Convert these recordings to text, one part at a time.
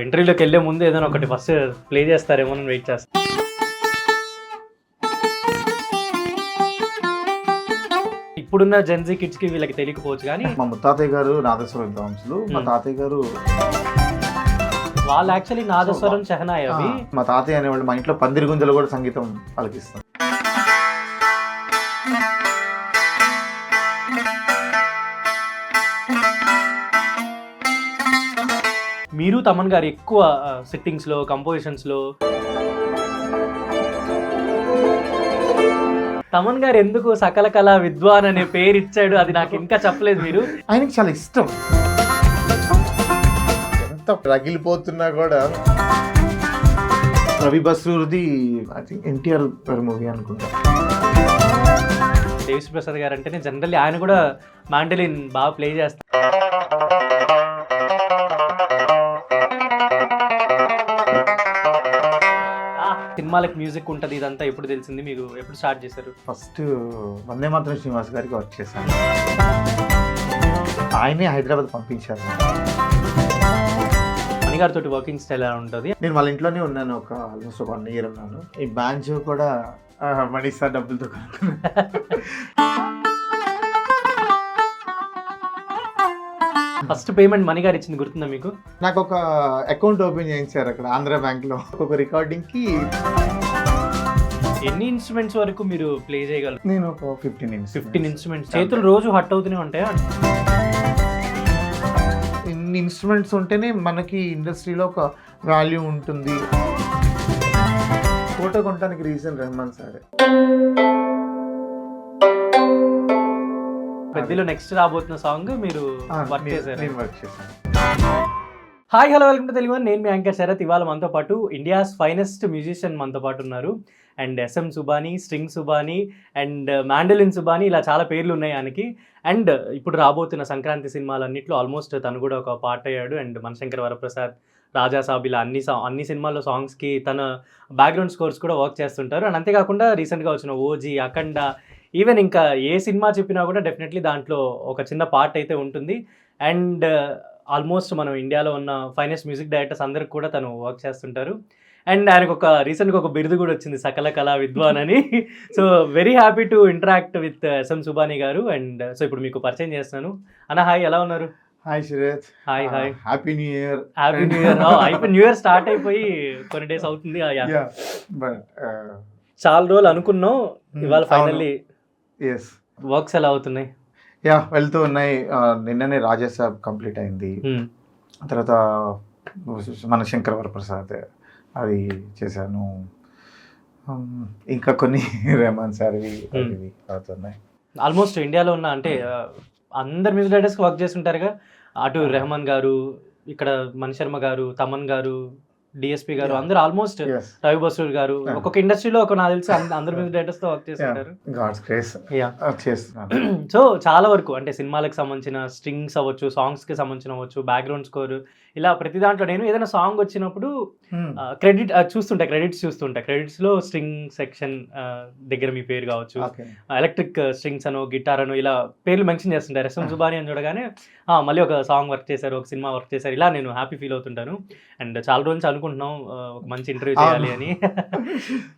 ఇంటర్వ్యూలోకి వెళ్ళే ముందు ఏదైనా ఒకటి ఫస్ట్ ప్లే చేస్తారేమో అని వెయిట్ చేస్తాను. ఇప్పుడున్న జెన్జీ కిడ్స్ కి వీళ్ళకి తెలియకపోవచ్చు కానీ మా ముత్తాతయ్య గారు నాదస్వర విద్వాంసులు, మా తాతయ్య గారు వాళ్ళు యాక్చువల్లీ నాదస్వరం షహనాయి అవి. మా తాతయ్య అనేవాళ్ళు మా ఇంట్లో పందిరి గుంజలు కూడా సంగీతం పలికిస్తాం. మీరు తమన్ గారు ఎక్కువ సిట్టింగ్స్ లో కంపోజిషన్స్ లో తమన్ గారు ఎందుకు సకల కళా విద్వాన్ అనే పేరు ఇచ్చాడు అది నాకు ఇంకా చెప్పలేదు మీరు. ఆయనకి చాలా ఇష్టం. ఎంత రగిలిపోతున్నా కూడా రవి బస్రూర్ది ఐ థింక్ ఎన్టీఆర్ మూవీ అనుకుంటా. దేవిశ్రీ ప్రసాద్ గారు అంటేనే జనరల్లీ ఆయన కూడా మాండలిన్ బాగా ప్లే చేస్తారు. సినిమాలకు మ్యూజిక్ ఉంటుంది ఇదంతా ఎప్పుడు తెలిసింది మీకు? ఎప్పుడు స్టార్ట్ చేశారు? ఫస్ట్ వందే మాత్రం శ్రీనివాస్ గారికి వర్క్ చేశాను. ఆయనే హైదరాబాద్ పంపించారు. మణిగారితో వర్కింగ్ స్టైల్ ఎలా ఉంటుంది? నేను వాళ్ళ ఇంట్లోనే ఉన్నాను, ఒక ఆల్మోస్ట్ 1 year ఉన్నాను. ఈ బ్యాంజో కూడా మనీ సార్ డబ్బులతో ఫస్ట్ పేమెంట్ మనీ గారు ఇచ్చింది గుర్తుందా మీకు? నాకు ఒక అకౌంట్ ఓపెన్ చేయించారు అక్కడ ఆంధ్ర బ్యాంక్ లో. ఒక రికార్డింగ్ కి ఎన్ని ఇన్స్ట్రుమెంట్స్ వరకు మీరు ప్లే చేయగలరు? నేను ఒక 15 ఇన్స్ట్రుమెంట్స్. చేతులు రోజు హట్ అవుతూనే ఉంటాయా? ఇన్ని ఇన్స్ట్రుమెంట్స్ ఉంటేనే మనకి ఇండస్ట్రీలో ఒక వాల్యూ ఉంటుంది. ఫోటో కొనడానికి రీజన్ రెహమాన్ సార్. పెద్దలో నెక్స్ట్ రాబోతున్న సాంగ్ మీరు వర్క్ చేశారు? నేను వర్క్ చేశాను. Hi hello welcome to Telugu. నేను మీ యాంకర్ శరత్. ఇవాళ మనతో పాటు ఇండియాస్ ఫైనెస్ట్ మ్యూజిషియన్ మనతో పాటు ఉన్నారు. And SM Subhani, string Subhani and mandolin Subhani, ఇలా చాలా పేర్లు ఉన్నాయి ఆయనకి. అండ్ ఇప్పుడు రాబోతున్న సంక్రాంతి సినిమాలన్నింటిలో ఆల్మోస్ట్ తను కూడా ఒక పార్ట్ అయ్యాడు. అండ్ మనశంకర్ వరప్రసాద్, రాజా సాబ్, ఇలా అన్ని సినిమాల్లో సాంగ్స్కి తన బ్యాక్గ్రౌండ్ స్కోర్స్ కూడా వర్క్ చేస్తుంటారు. అండ్ అంతేకాకుండా రీసెంట్గా వచ్చిన ఓజీ, అఖండ, ఈవెన్ ఇంకా ఏ సినిమా చెప్పినా కూడా డెఫినెట్లీ దాంట్లో ఒక చిన్న పార్ట్ అయితే ఉంటుంది. అండ్ ఆల్మోస్ట్ మనం ఇండియాలో ఉన్న ఫైనెస్ట్ మ్యూజిక్ డైరెక్టర్స్ అందరికి కూడా తను వర్క్ చేస్తుంటారు. అండ్ ఆయనకు రీసెంట్గా ఒక బిరుదు కూడా వచ్చింది, సకల కళా విద్వాన్ అని. So very happy to interact with SM Subani గారు. అండ్ సో ఇప్పుడు మీకు పరిచయం చేస్తాను. అన్న హాయ్, ఎలా ఉన్నారు? Hi Sharath. Hi hi. Happy new year. Happy new year. అయిపోయి న్యూ ఇయర్ స్టార్ట్ అయిపోయి కొన్ని డేస్ అవుతుంది. చాలా రోజులు అనుకున్నాం, ఇవాళ ఫైనల్లీ వర్క్స్ ఎలా అవుతున్నాయి? వెళ్తూ ఉన్నాయి. నిన్ననే రాజా సాబ్ కంప్లీట్ అయింది. తర్వాత మన శంకర్ వరప్రసాద్ అది చేశాను. ఇంకా కొన్ని రెహమాన్ సార్వి అవుతున్నాయి. ఆల్మోస్ట్ ఇండియాలో ఉన్న అంటే అందరు మ్యూజిక్ డైరెక్టర్స్కి వర్క్ చేస్తుంటారుగా. అటు రెహమాన్ గారు, ఇక్కడ మణిశర్మ గారు, తమన్ గారు, DSP గారు, అందరూ ఆల్మోస్ట్ రవి బస్రూర్ గారు, ఒక్కొక్క ఇండస్ట్రీలో నాకు తెలిసి అందరు మ్యూజిక్ డైరెక్టర్స్ తో వర్క్ చేస్తుంటారు. సో చాలా వరకు అంటే సినిమాలకు సంబంధించిన స్ట్రింగ్స్ అవ్వచ్చు, సాంగ్స్ కి సంబంధించిన అవ్వచ్చు, బ్యాక్గ్రౌండ్ స్కోర్, ఇలా ప్రతి దాంట్లో నేను ఏదైనా సాంగ్ వచ్చినప్పుడు క్రెడిట్స్ చూస్తుంటా. క్రెడిట్స్ లో స్ట్రింగ్ సెక్షన్ దగ్గర మీ పేరు కావచ్చు, ఎలక్ట్రిక్ స్ట్రింగ్స్ అనో, గిటార్ అనో, ఇలా పేర్లు మెన్షన్ చేస్తుంటారు. SM సుబానీ అని చూడగానే మళ్ళీ ఒక సాంగ్ వర్క్ చేశారు, ఒక సినిమా వర్క్ చేశారు, ఇలా నేను హ్యాపీ ఫీల్ అవుతుంటాను. అండ్ చాలా రోజు నుంచి అనుకుంటున్నాం ఒక మంచి ఇంటర్వ్యూ చేయాలి అని.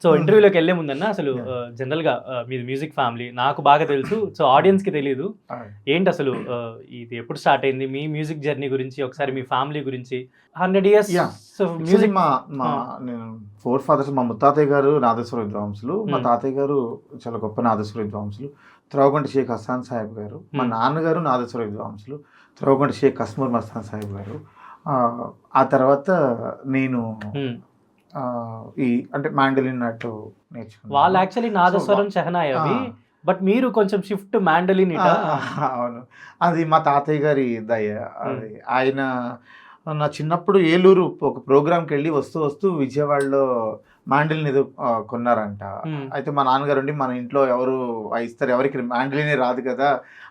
సో ఇంటర్వ్యూలోకి వెళ్ళే ముందన్న అసలు జనరల్గా మీది మ్యూజిక్ ఫ్యామిలీ నాకు బాగా తెలుసు, సో ఆడియన్స్కి తెలియదు. ఏంటి అసలు ఇది ఎప్పుడు స్టార్ట్ అయింది, మీ మ్యూజిక్ జర్నీ గురించి ఒకసారి, మీ ఫ్యామిలీ గురించి. 100 years మ్యూజిక్. నేను 4 fathers. మా ముత్తాతయ్య గారు నాదస్వర విద్వాంసులు, మా తాతయ్య గారు చాలా గొప్ప నాదస్వర విద్వాంసులు, త్రవగంటి షేక్ హసాన్ సాహెబ్ గారు. మా నాన్నగారు నాదస్వర విద్వాంసులు, త్రవగంటి షేక్ కస్మూర్ మస్తాన్ సాహెబ్ గారు. ఆ తర్వాత నేను ఈ అంటే మాండలిన్ అటు నేర్చుకున్నాను. వాళ్ళు యాక్చువల్లీ నాదస్వరం షహనాయి అవి, బట్ మీరు కొంచెం షిఫ్ట్ మాండలిన్. అవును, అది మా తాతయ్య గారి దయ. అది ఆయన నా చిన్నప్పుడు ఏలూరు ఒక ప్రోగ్రామ్కి వెళ్ళి వస్తూ విజయవాడలో మాండలిన్ ఏదో కొన్నారంట. అయితే మా నాన్నగారు ఉండి మన ఇంట్లో ఎవరు ఇస్తారు, ఎవరికి మాండలినే రాదు కదా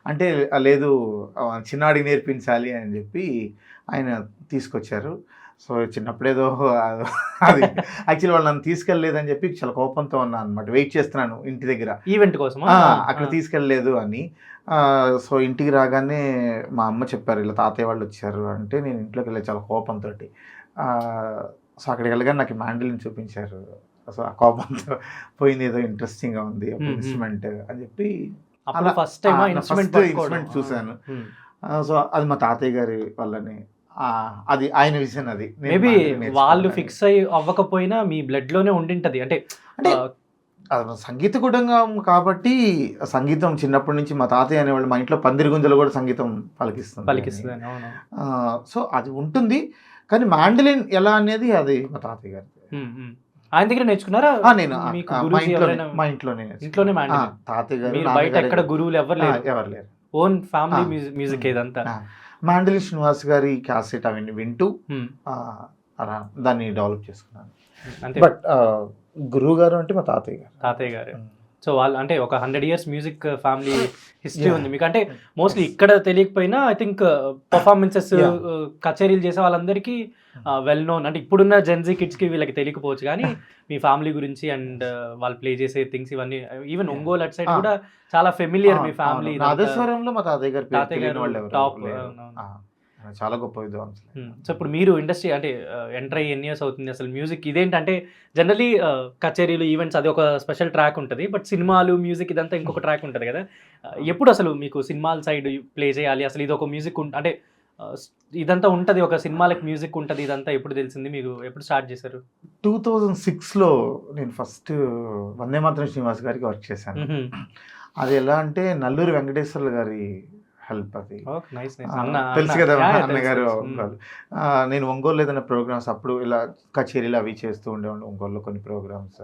అంటే, లేదు చిన్నాడికి నేర్పించాలి అని చెప్పి ఆయన తీసుకొచ్చారు. సో చిన్నప్పుడేదో అది యాక్చువల్లీ వాళ్ళు నన్ను తీసుకెళ్ళలేదని చెప్పి చాలా కోపంతో ఉన్నాను అనమాట. వెయిట్ చేస్తున్నాను ఇంటి దగ్గర ఈవెంట్ కోసం, అక్కడ తీసుకెళ్ళలేదు అని. సో ఇంటికి రాగానే మా అమ్మ చెప్పారు, ఇలా తాతయ్య వాళ్ళు వచ్చారు అంటే. నేను ఇంట్లోకి వెళ్ళి చాలా కోపంతో సో అక్కడికి వెళ్ళగానే నాకు మ్యాండిలిన్ చూపించారు. సో ఆ కోపంతో పోయింది, ఏదో ఇంట్రెస్టింగ్గా ఉంది ఒక ఇన్స్ట్రుమెంట్ అని చెప్పి అలా ఫస్ట్ టైం ఇన్స్ట్రుమెంట్ చూశాను. సో అది మా తాతయ్య గారి వల్లనే, అది ఆయన విజన్. అది మేబీ వాళ్ళు ఫిక్స్ అయ్యి అవ్వకపోయినా మీ బ్లడ్ లోనే ఉండింటది. అంటే సంగీత కూడా కాబట్టి సంగీతం చిన్నప్పటి నుంచి మా తాతయ్య అనేవాళ్ళు, మా ఇంట్లో పందిరి గుంజలు కూడా సంగీతం పలికిస్తుంది. సో అది ఉంటుంది. కానీ మ్యాండలిన్ ఎలా అనేది అది మా తాతయ్య గారి. ఆయన దగ్గర నేర్చుకున్నారా? నేను మా ఇంట్లోనే తాతయ్య గారు, బయట ఎక్కడ గురువులు ఎవరు లేరు, ఓన్ ఫ్యామిలీ మ్యూజిక్ ఇదంతా. మ్యాండలిన్ శ్రీనివాస్ గారి క్యాసెట్ అవన్నీ వింటూ అలా దాన్ని డెవలప్ చేసుకున్నాను. బట్ గురువు గారు అంటే మా తాతయ్య గారు. సో వాళ్ళు అంటే ఒక 100 years మ్యూజిక్ ఫ్యామిలీ హిస్టరీ ఉంది మీకు. అంటే మోస్ట్లీ ఇక్కడ తెలియకపోయినా ఐ థింక్ పర్ఫార్మెన్సెస్ కచేరీలు చేసే వాళ్ళందరికీ వెల్ నోన్. అంటే ఇప్పుడున్న జెన్జీ కిడ్స్కి వీళ్ళకి తెలియకపోవచ్చు, కానీ మీ ఫ్యామిలీ గురించి అండ్ వాళ్ళు ప్లే చేసే థింగ్స్ ఇవన్నీ, ఈవెన్ ఒంగోలు అటు సైడ్ కూడా చాలా ఫెమిలియర్ మీ ఫ్యామిలీ. నాదేశ్వరంలో మా తాతయ్య గారు టాప్, చాలా గొప్ప విద్వాంసులు. సో ఇప్పుడు మీరు ఇండస్ట్రీ అంటే ఎంటర్ అయ్యి ఎన్ని ఇయర్స్ అవుతుంది అసలు? మ్యూజిక్ ఇదేంటంటే జనరలీ కచేరీలు, ఈవెంట్స్ అది ఒక స్పెషల్ ట్రాక్ ఉంటుంది, బట్ సినిమాలు మ్యూజిక్ ఇదంతా ఇంకొక ట్రాక్ ఉంటుంది కదా. ఎప్పుడు అసలు మీకు సినిమాల సైడ్ ప్లే చేయాలి అసలు, ఇది ఒక మ్యూజిక్ అంటే ఇదంతా ఉంటుంది, ఒక సినిమాలకు మ్యూజిక్ ఉంటుంది, ఇదంతా ఎప్పుడు తెలిసింది మీకు? ఎప్పుడు స్టార్ట్ చేశారు? 2006లో నేను ఫస్ట్ వందే మాతరం శ్రీనివాస్ గారికి వర్క్ చేశాను. అది ఎలా అంటే నల్లూరి వెంకటేశ్వర్లు గారి హెల్ప్. అది తెలుసు కదా అన్నగారు. నేను ఒంగోలు ఏదైనా ప్రోగ్రామ్స్ అప్పుడు ఇలా కచేరీలు అవి చేస్తూ ఉండేవాళ్ళు. ఒంగోలులో కొన్ని ప్రోగ్రామ్స్,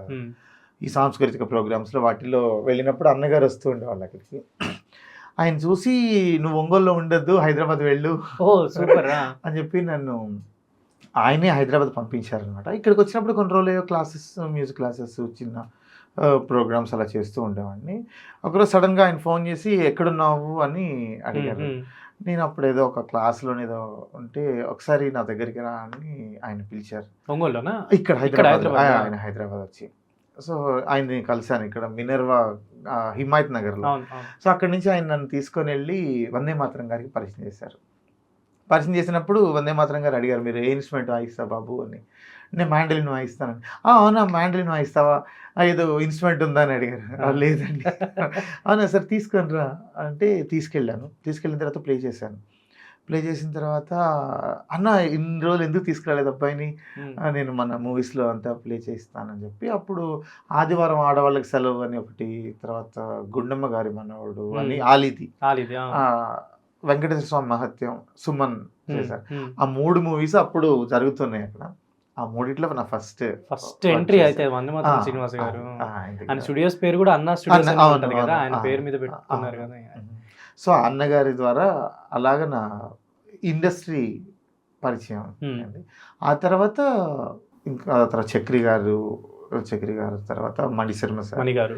ఈ సాంస్కృతిక ప్రోగ్రామ్స్లో వాటిలో వెళ్ళినప్పుడు అన్నగారు వస్తూ ఉండేవాళ్ళు అక్కడికి. ఆయన చూసి నువ్వు ఒంగోలులో ఉండొద్దు, హైదరాబాద్ వెళ్ళు అని చెప్పి నన్ను ఆయనే హైదరాబాద్ పంపించారనమాట. ఇక్కడికి వచ్చినప్పుడు కొన్ని రోజులు క్లాసెస్, మ్యూజిక్ క్లాసెస్, చిన్న ప్రోగ్రామ్స్ అలా చేస్తూ ఉండేవాడిని. ఒకరోజు సడన్గా ఆయన ఫోన్ చేసి ఎక్కడున్నావు అని అడిగారు. నేను అప్పుడు ఏదో ఒక క్లాస్లో ఏదో ఉంటే ఒకసారి నా దగ్గరికి రా అని ఆయన పిలిచారు. ఒంగోలులోనా? ఇక్కడ హైదరాబాద్. ఆయన హైదరాబాద్ వచ్చి, సో ఆయన్ని కలిశాను ఇక్కడ మినర్వా హిమాయత్ నగర్లో. సో అక్కడి నుంచి ఆయన నన్ను తీసుకొని వెళ్ళి వందే మాతరం గారికి పరిచయం చేశారు. పరిచయం చేసినప్పుడు వందే మాతరం గారు అడిగారు, మీరు ఏ ఇన్స్ట్రుమెంట్ వాయిస్తా బాబు అని. నేను మ్యాండలిన్ వాయిస్తానండి. అవునా, మ్యాండలిన్ వాయిస్తావా, ఏదో ఇన్స్ట్రుమెంట్ ఉందా అని అడిగారు. లేదండి. అవునా సార్ తీసుకొని రా అంటే తీసుకెళ్ళాను. తీసుకెళ్ళిన తర్వాత ప్లే చేశాను. ప్లే చేసిన తర్వాత అన్న ఇన్ని రోజులు ఎందుకు తీసుకురాలేదు అబ్బాయిని, నేను మన మూవీస్లో అంతా ప్లే చేయిస్తానని చెప్పి, అప్పుడు ఆదివారం ఆడవాళ్ళకి సెలవు అని ఒకటి, తర్వాత గుండమ్మ గారి మనవడు అని, ఆలిది, వెంకటేశ్వర స్వామి మహత్యం, సుమన్ చేశారు. ఆ 3 మూవీస్ అప్పుడు జరుగుతున్నాయి అక్కడ. ఆ 3 నా ఫస్ట్ ఎంట్రీ అయితే వందే మాతరం శ్రీనివాస్ గారు. ఆయన స్టూడియోస్ పేరు కూడా అన్న స్టూడియోస్ ఉంటుంది కదా, ఆయన పేరు మీద పెట్టుకున్నారు కదా. సో అన్నగారి ద్వారా అలాగ నా ఇండస్ట్రీ పరిచయం అయింది. ఆ తర్వాత ఇంకా తర్వాత చక్రి గారు తర్వాత మణిశర్మ సార్, మణి గారు,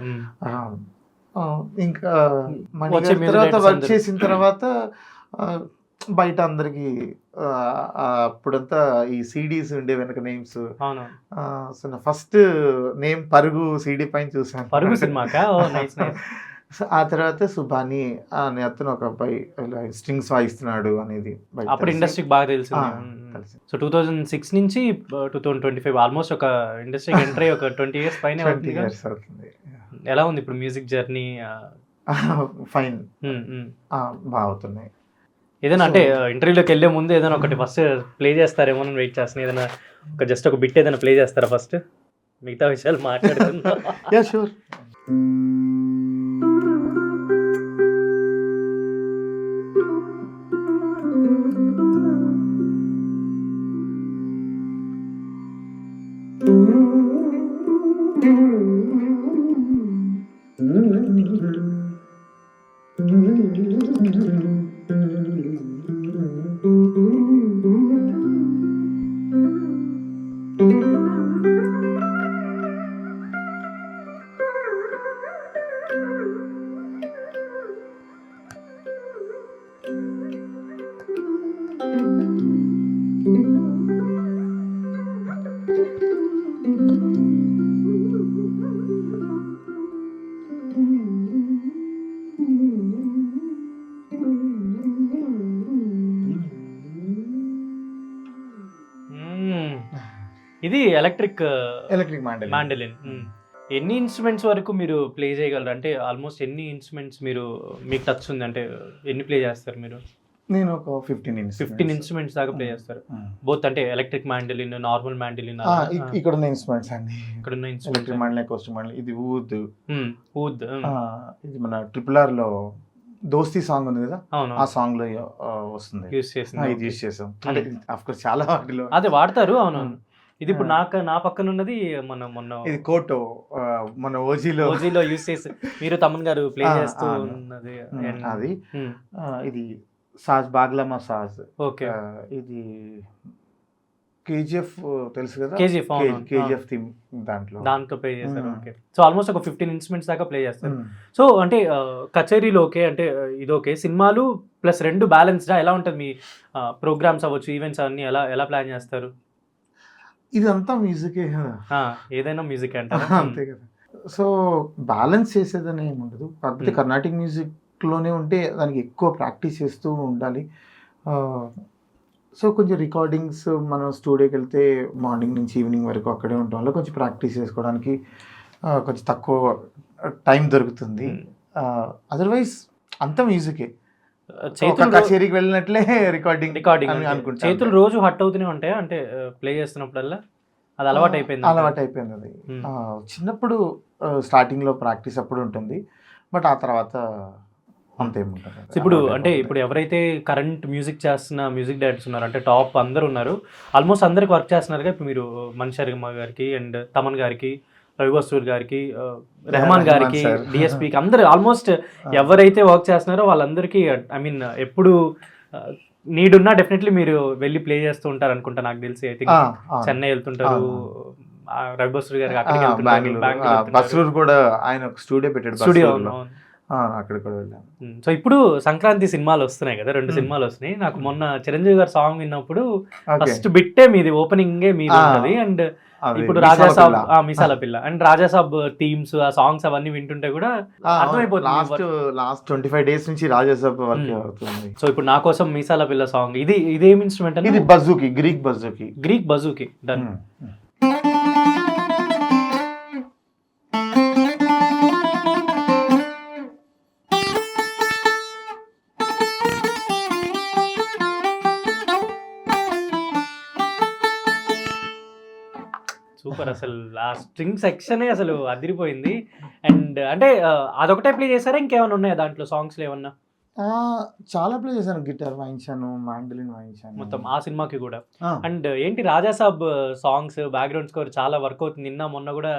ఇంకా మణి తర్వాత వర్క్ చేసిన తర్వాత బయట అందరికి అప్పుడంతా ఈ సిడీస్ ఉండే వెనక నేమ్స్. సో నా ఫస్ట్ నేమ్ పరుగు సిడీ పైన చూసాను, పరుగు సినిమాకా. ఆ తర్వాత సుబాని అనే అతను ఒక అబ్బాయి స్ట్రింగ్స్ వాయిస్తున్నాడు అనేది అప్పుడు ఇండస్ట్రీకి బాగా తెలిసింది. సో 2006 నుంచి 2025 ఆల్మోస్ట్ ఒక ఇండస్ట్రీకి ఎంటర్ అయ్యి ఒక 20 years పైన అవుతుంది. ఎలా ఉంది ఇప్పుడు మ్యూజిక్ జర్నీ? ఫైన్, బాగా అవుతున్నాయి. ఏదైనా అంటే ఇంటర్వ్యూలోకి వెళ్ళే ముందు ఏదైనా ఒకటి ఫస్ట్ ప్లే చేస్తారేమో అని వెయిట్ చేస్తాను. ఏదైనా ఒక జస్ట్ ఒక బిట్ ఏదైనా ప్లే చేస్తారా ఫస్ట్? మిగతా విషయాలు మాట్లాడుతున్నా. Yeah sure. ఇది ఎలక్ట్రిక్ ఎలక్ట్రిక్ మాండలిన్. ఎన్ని ఇన్స్ట్రుమెంట్స్ వరకు మీరు ప్లే చేయగలరు? అంటే ఆల్మోస్ట్ ఎన్ని ఇన్స్ట్రుమెంట్స్ మీకు టచ్ ఉంది? అంటే ఎన్ని ప్లే చేస్తారు మీరు? నేను ఒక 15 ఇన్స్ట్రుమెంట్స్ దాకా ప్లే చేస్తారు. బోత్ అంటే ఎలక్ట్రిక్ మాండలిన్, నార్మల్ మాండలిన్. ఇక్కడ ఉన్న ఇన్స్ట్రుమెంట్స్ అండి. ఇక్కడ ఉన్న ఎలక్ట్రిక్ మాండలిన్, అకౌస్టిక్ మాండలిన్, ఇది ఊద్. ఇది మన RRR లో దోస్తీ సాంగ్ ఉంది కదా, ఆ సాంగ్ లో వస్తుంది, ఇది యూస్ చేసాం. అంటే ఆఫ్ కోర్స్ చాలా వాటిలో అదే వాడతారు. అవునవును. ఇది ఇప్పుడు నా పక్కన ఉన్నది మొన్న ఇది కోటో మన ఓజీలో యూస్ చేసి మీరు తమన్ గారు ప్లే చేస్తూ ఉన్నది అది. ఇది సాజ్ బాగ్లామా సాజ్. ఓకే. ఇది KGF తెలుసు కదా, KGF థీమ్ దాంట్లో ప్లే చేస్తారు. ఓకే. సో ఆల్మోస్ట్ ఒక 15 ఇన్స్ట్రుమెంట్స్ దాకా ప్లే చేస్తారు. సో అంటే కచేరీలో ఓకే, అంటే ఇది ఓకే, సినిమాలు ప్లస్ 2 బ్యాలెన్స్డా ఎలా ఉంటుంది మీ ప్రోగ్రామ్స్ అవ్వచ్చు, ఈవెంట్స్ అన్ని ఎలా ప్లాన్ చేస్తారు? ఇదంతా మ్యూజికే కదా, ఏదైనా మ్యూజిక్ అంటారా? అంతే కదా. సో బ్యాలెన్స్ చేసేదని ఏమి ఉండదు. కాకపోతే కర్ణాటిక్ మ్యూజిక్లోనే ఉంటే దానికి ఎక్కువ ప్రాక్టీస్ చేస్తూ ఉండాలి. సో కొంచెం రికార్డింగ్స్ మనం స్టూడియోకి వెళ్తే మార్నింగ్ నుంచి ఈవినింగ్ వరకు అక్కడే ఉండటం వల్ల కొంచెం ప్రాక్టీస్ చేసుకోవడానికి కొంచెం తక్కువ టైం దొరుకుతుంది. అదర్వైజ్ అంతా మ్యూజికే. కచేరీకి వెళ్ళినట్లే రికార్డింగ్ అనుకుంటా. చేతులు రోజు హట్ అవుతూనే ఉంటాయి అంటే ప్లే చేస్తున్నప్పుడల్లా? అది అలవాటు అయిపోయింది అది. చిన్నప్పుడు స్టార్టింగ్ లో ప్రాక్టీస్ అప్పుడు ఉంటుంది, బట్ ఆ తర్వాత అంతేముంటుంది. ఇప్పుడు అంటే ఇప్పుడు ఎవరైతే కరెంట్ మ్యూజిక్ చేస్తున్న మ్యూజిక్ డైరెక్టర్స్ ఉన్నారు, అంటే టాప్ అందరు ఉన్నారు, ఆల్మోస్ట్ అందరికి వర్క్ చేస్తున్నారుగా. ఇప్పుడు మీరు మణి శర్మ గారికి అండ్ తమన్ గారికి, రవి బసూర్ గారికి, రెహమాన్ గారికి, డిఎస్పీకి, అందరు ఆల్మోస్ట్ ఎవరైతే వర్క్ చేస్తున్నారో వాళ్ళందరికీ ఐ మీన్ ఎప్పుడు నీడ్ ఉన్నా డెఫినెట్లీ మీరు వెళ్ళి ప్లే చేస్తూ ఉంటారు అనుకుంటా, నాకు తెలిసి. ఐ థింక్ చెన్నై వెళ్తుంటారు, రవి బసూర్ గారికి అక్కడికి వెళ్తుంటారు, బసూర్ కూడా ఆయన స్టూడియో పెట్టాడు, స్టూడియో అక్కడ కూడా వెళ్ళాను. సో ఇప్పుడు సంక్రాంతి సినిమాలు వస్తున్నాయి కదా, 2 సినిమాలు వస్తున్నాయి. నాకు మొన్న చిరంజీవి గారు సాంగ్ విన్నప్పుడు ఫస్ట్ బిట్టే మీది, ఓపెనింగే మీది ఉంటది. అండ్ ఇప్పుడు రాజాసాబ్, మిసాల పిల్ల అండ్ రాజాసాబ్ థీమ్స్, ఆ సాంగ్స్ అవన్నీ వింటుంటే కూడా అర్థమైపోతుంది. లాస్ట్ 25 days నుంచి రాజాసాబ్ వర్క్ అవుతుంది. సో ఇప్పుడు నా కోసం మీసాల పిల్ల సాంగ్, ఇదేం ఇన్స్ట్రుమెంట్ అంటే? ఇది బజూకి, గ్రీక్ బజూకి. డన్. సూపర్. అసలు ఆ స్ట్రింగ్ సెక్షనే అసలు అదిరిపోయింది. అండ్ అంటే అదొకటే ప్లే చేశారా, ఇంకేమైనా ఉన్నాయా దాంట్లో సాంగ్స్ ఏమన్నా? చాలా ప్లే చేశాను, గిటార్ వాయించాను, మాండలిన్ వాయించాను, మొత్తం ఆ సినిమాకి కూడా. అండ్ ఏంటి రాజాసాబ్ సాంగ్స్ బ్యాక్గ్రౌండ్ స్కోర్ చాలా వర్క్ అవుతుంది. నిన్న మొన్న కూడా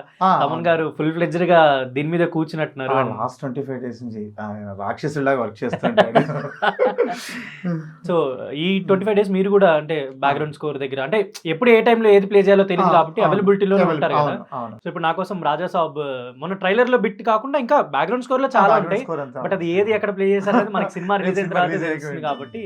తమన్ గారు ఫుల్ ఫ్లెడ్జ్డ్ గా దీని మీద కూర్చున్నట్టున్నారు. లాస్ట్ 25 days నుంచి రాక్షసులాగా వర్క్ చేస్తుంటారు. సో ఈ 25 days మీరు కూడా అంటే బ్యాక్గ్రౌండ్ స్కోర్ దగ్గర, అంటే ఎప్పుడు ఏ టైంలో ఏది ప్లే చేయాలో తెలియదు కాబట్టి అవైలబిలిటీలో ఉంటారు కదా. సో ఇప్పుడు నా కోసం రాజాసాబ్ మొన్న ట్రైలర్ లో బిట్ కాకుండా ఇంకా బ్యాక్గ్రౌండ్ స్కోర్ లో చాలా ఉంటాయి, బట్ అది ఏది ఎక్కడ ప్లే చేశారనేది మనకి సినిమా రిలీజ్ అయిన తర్వాత తెలుస్తుంది కాబట్టి.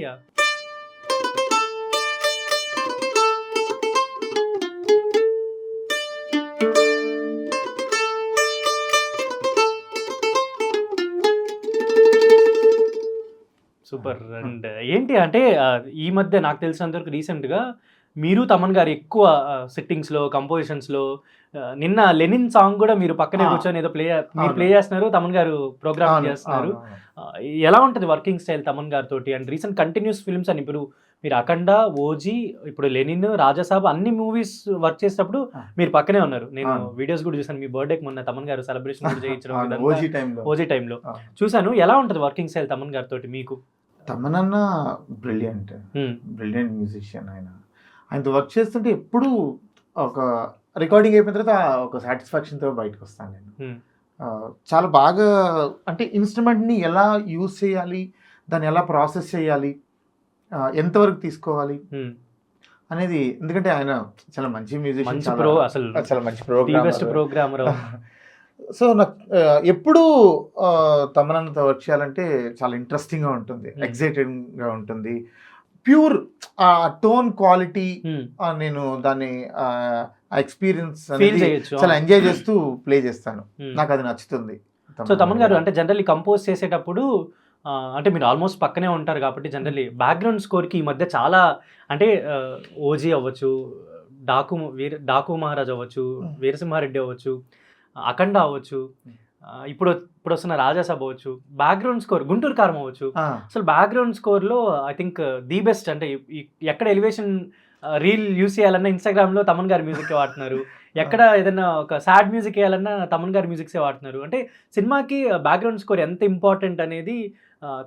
సూపర్. అండ్ ఏంటి అంటే ఈ మధ్య నాకు తెలిసినంతవరకు రీసెంట్గా మీరు తమన్ గారు ఎక్కువ సెట్టింగ్స్లో, కంపోజిషన్స్లో, నిన్న లెనిన్ సాంగ్ కూడా మీరు పక్కనే కూర్చొని ఏదో మీరు ప్లే చేస్తున్నారు, తమన్ గారు ప్రోగ్రామ్ చేస్తున్నారు. ఎలా ఉంటుంది వర్కింగ్ స్టైల్ తమన్ గారితో? అండ్ రీసెంట్ కంటిన్యూస్ ఫిల్మ్స్ అని, ఇప్పుడు మీరు అఖండ, ఓజీ, ఇప్పుడు లెనిన్, రాజాసాబ్ అన్ని మూవీస్ వర్క్ చేసేటప్పుడు మీరు పక్కనే ఉన్నారు. నేను వీడియోస్ కూడా చూసాను, మీ బర్త్డేకి మొన్న తమన్ గారు సెలబ్రేషన్ కూడా చేయించడం ఓజీ టైంలో చూసాను. ఎలా ఉంటుంది వర్కింగ్ స్టైల్ తమన్ గారితో మీకు? తమన్ అన్న బ్రిలియంట్ మ్యూజిషియన్. ఆయనతో వర్క్ చేస్తుంటే ఎప్పుడు ఒక రికార్డింగ్ అయిపోయిన తర్వాత ఒక సాటిస్ఫాక్షన్తో బయటకు వస్తాను నేను. చాలా బాగా, అంటే ఇన్స్ట్రుమెంట్ని ఎలా యూజ్ చేయాలి, దాన్ని ఎలా ప్రాసెస్ చేయాలి, ఎంతవరకు తీసుకోవాలి అనేది. ఎందుకంటే ఆయన చాలా మంచి మ్యూజిషియన్, చాలా మంచి ప్రోగ్రామర్. సో నాకు ఎప్పుడు తమన్తో వర్క్ చేయాలంటే చాలా ఇంట్రెస్టింగ్గా ఉంటుంది, ఎక్సైటెడ్గా ఉంటుంది. ప్యూర్ టోన్ క్వాలిటీ, నేను దాన్ని ఎక్స్పీరియన్స్ చాలా ఎంజాయ్ చేస్తూ ప్లే చేస్తాను, నాకు అది నచ్చుతుంది. సో తమన్ గారు అంటే జనరల్లీ కంపోజ్ చేసేటప్పుడు అంటే మీరు ఆల్మోస్ట్ పక్కనే ఉంటారు కాబట్టి జనరల్లీ బ్యాక్గ్రౌండ్ స్కోర్కి ఈ మధ్య చాలా, అంటే ఓజీ అవ్వచ్చు, డాకు మహారాజ్ అవ్వచ్చు, వీరసింహారెడ్డి అవ్వచ్చు, అఖండ అవ్వచ్చు, ఇప్పుడు వస్తున్న రాజాసాబ్ అవ్వచ్చు, బ్యాక్గ్రౌండ్ స్కోర్ గుంటూరు కారం అవ్వచ్చు. అసలు బ్యాక్గ్రౌండ్ స్కోర్లో ఐ థింక్ ది బెస్ట్. అంటే ఎక్కడ ఎలివేషన్ రీల్ యూస్ చేయాలన్నా ఇన్స్టాగ్రామ్లో తమన్ గారి మ్యూజిక్ వాడుతున్నారు, ఎక్కడ ఏదైనా ఒక సాడ్ మ్యూజిక్ వేయాలన్నా తమన్ గారి మ్యూజిక్సే వాడుతున్నారు. అంటే సినిమాకి బ్యాక్గ్రౌండ్ స్కోర్ ఎంత ఇంపార్టెంట్ అనేది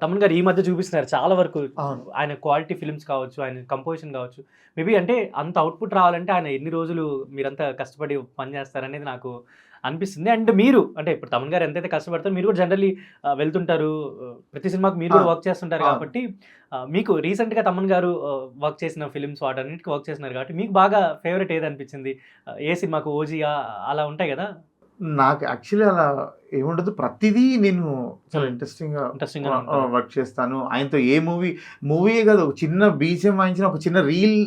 తమన్ గారు ఈ మధ్య చూపిస్తున్నారు చాలా వరకు. ఆయన క్వాలిటీ ఫిల్మ్స్ కావచ్చు, ఆయన కంపోజిషన్ కావచ్చు. మేబీ అంటే అంత అవుట్పుట్ రావాలంటే ఆయన ఎన్ని రోజులు మీరంతా కష్టపడి పనిచేస్తారనేది నాకు అనిపిస్తుంది. అండ్ మీరు అంటే ఇప్పుడు తమన్ గారు ఎంతైతే కష్టపడతారో మీరు కూడా జనరల్లీ వెళ్తుంటారు, ప్రతి సినిమాకి మీరు కూడా వర్క్ చేస్తుంటారు కాబట్టి మీకు రీసెంట్గా తమన్ గారు వర్క్ చేసిన ఫిల్మ్స్ వాటన్నిటికీ వర్క్ చేస్తున్నారు కాబట్టి మీకు బాగా ఫేవరెట్ ఏది అనిపించింది? ఏ సినిమాకు ఓజీ అలా ఉంటాయి కదా? నాకు యాక్చువల్లీ అలా ఏముండదు, ప్రతిదీ నేను చాలా ఇంట్రెస్టింగ్ వర్క్ చేస్తాను. ఆయనతో ఏ మూవీ కాదు, ఒక చిన్న బీజిఎం వాయించిన ఒక చిన్న రీల్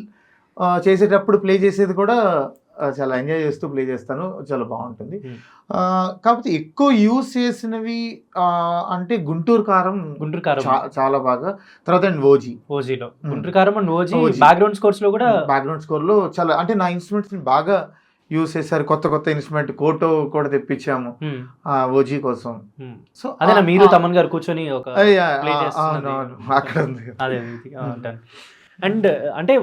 చేసేటప్పుడు ప్లే చేసేది కూడా చాలా ఎంజాయ్ చేస్తూ ప్లే చేస్తాను, చాలా బాగుంటుంది. కాకపోతే ఎక్కువ యూస్ చేసినవి అంటే గుంటూరు కారం చాలా బాగా, తర్వాత అండ్ ఓజీలో గుంటూరు కారం అండ్ ఓజీ బ్యాక్గ్రౌండ్ స్కోర్ లో చాలా అంటే నా ఇన్స్ట్రుమెంట్స్ బాగా యూస్ చేశారు. కొత్త ఇన్స్ట్రుమెంట్ కోటో కూడా తెప్పించాము ఓజీ కోసం. సో అదే మీరు తమన్ గారు కూర్చొని అక్కడ ఉంది. అండ్ అంటే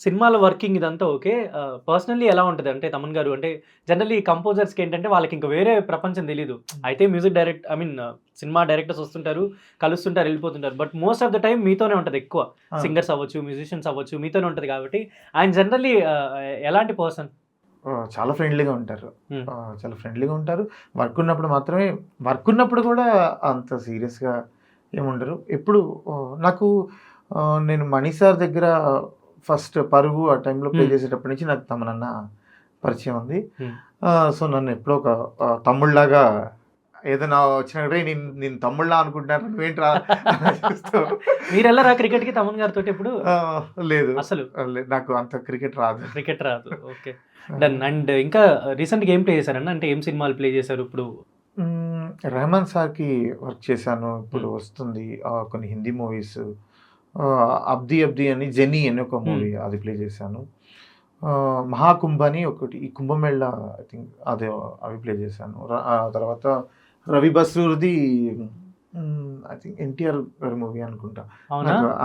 సినిమాల వర్కింగ్ ఇదంతా ఓకే, పర్సనల్లీ ఎలా ఉంటుంది అంటే తమన్ గారు అంటే జనరల్లీ కంపోజర్స్కి ఏంటంటే వాళ్ళకి ఇంకా వేరే ప్రపంచం తెలీదు. అయితే మ్యూజిక్ సినిమా డైరెక్టర్స్ వస్తుంటారు, కలుస్తుంటారు, వెళ్ళిపోతుంటారు, but most of the time మీతోనే ఉంటుంది. ఎక్కువ సింగర్స్ అవ్వచ్చు, మ్యూజిషియన్స్ అవ్వచ్చు, మీతోనే ఉంటుంది. కాబట్టి ఆయన జనరల్లీ ఎలాంటి పర్సన్? చాలా ఫ్రెండ్లీగా ఉంటారు. వర్క్ ఉన్నప్పుడు కూడా అంత సీరియస్గా ఏముండరు. ఎప్పుడు నాకు నేను మణి సార్ దగ్గర ఫస్ట్ పరుగు ఆ టైంలో ప్లే చేసేటప్పటి నుంచి నాకు తమనన్న పరిచయం ఉంది. సో నన్ను ఎప్పుడో ఒక తమ్ముళ్ళలాగా ఏదైనా వచ్చినట్టే నేను తమ్ముళ్ళ అనుకుంటున్నాను, నువ్వేంట్రా మీరు వెళ్ళరా క్రికెట్కి తమన్ గారితో? ఎప్పుడు లేదు, అసలు నాకు అంత క్రికెట్ రాదు. Okay, done. అండ్ ఇంకా రీసెంట్గా ఏం ప్లే చేశారన్న? అంటే ఏం సినిమాలు ప్లే చేశారు? ఇప్పుడు రెహమాన్ సార్కి వర్క్ చేశాను. ఇప్పుడు వస్తుంది కొన్ని హిందీ మూవీస్, అబ్ది అని జెనీ అని ఒక మూవీ, అది ప్లే చేశాను. మహాకుంభ అని ఒకటి, ఈ కుంభమేళ ఐ థింక్ అవి ప్లే చేశాను. తర్వాత రవి బస్రూర్ది ఐ థింక్ ఎన్టీఆర్ గారి మూవీ అనుకుంటా.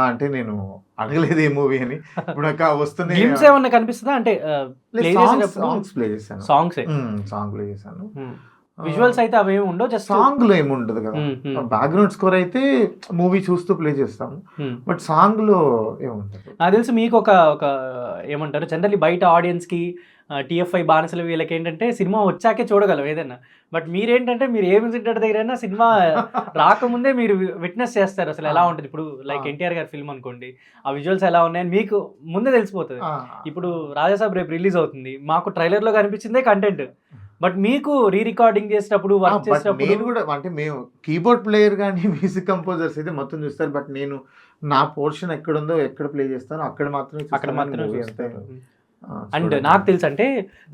అంటే నేను అడగలేదు ఏ మూవీ అని, ఇప్పుడు వస్తున్నాయి కనిపిస్తుందా? అంటే సాంగ్ ప్లే చేశాను. సాంగ్ ప్లే చేశాను. విజువల్స్ అయితే అవి ఏమి ఉండవు, జస్ట్ సాంగ్ లో ఏమి ఉండదు కదా. బ్యాక్గ్రౌండ్ స్కోర్ అయితే మూవీ చూస్తూ ప్లే చేస్తాము, బట్ సాంగ్ లో ఏముంటది. నాకు తెలిసి మీకు ఒక ఏమంటారు, జనరల్లీ బయట ఆడియన్స్ కి టీఎఫ్ఐ బానిసలు వీళ్ళకి ఏంటంటే సినిమా వచ్చాకే చూడగలం ఏదైనా, బట్ మీరేంటంటే మీరు ఏ మ్యూజిక్ డైరెక్టర్ దగ్గరైనా సినిమా రాకముందే మీరు విట్నెస్ చేస్తారు అసలు ఎలా ఉంటుంది. ఇప్పుడు లైక్ ఎన్టీఆర్ గారి ఫిల్మ్ అనుకోండి, ఆ విజువల్స్ ఎలా ఉన్నాయని మీకు ముందే తెలిసిపోతుంది. ఇప్పుడు రాజాసాబ్ రేపు రిలీజ్ అవుతుంది, మాకు ట్రైలర్ లో కనిపించిందే కంటెంట్, బట్ మీకు రీ రికార్డింగ్ చేసేటప్పుడు వర్క్ చేసేటప్పుడు నేను కూడా అంటే మేము కీబోర్డ్ ప్లేయర్ కానీ మ్యూజిక్ కంపోజర్స్ అయితే మొత్తం చూస్తారు, బట్ నేను నా పోర్షన్ ఎక్కడుందో ఎక్కడ ప్లే చేస్తానో అక్కడ మాత్రమే చూస్తాను. అండ్ నాకు తెలుసు అంటే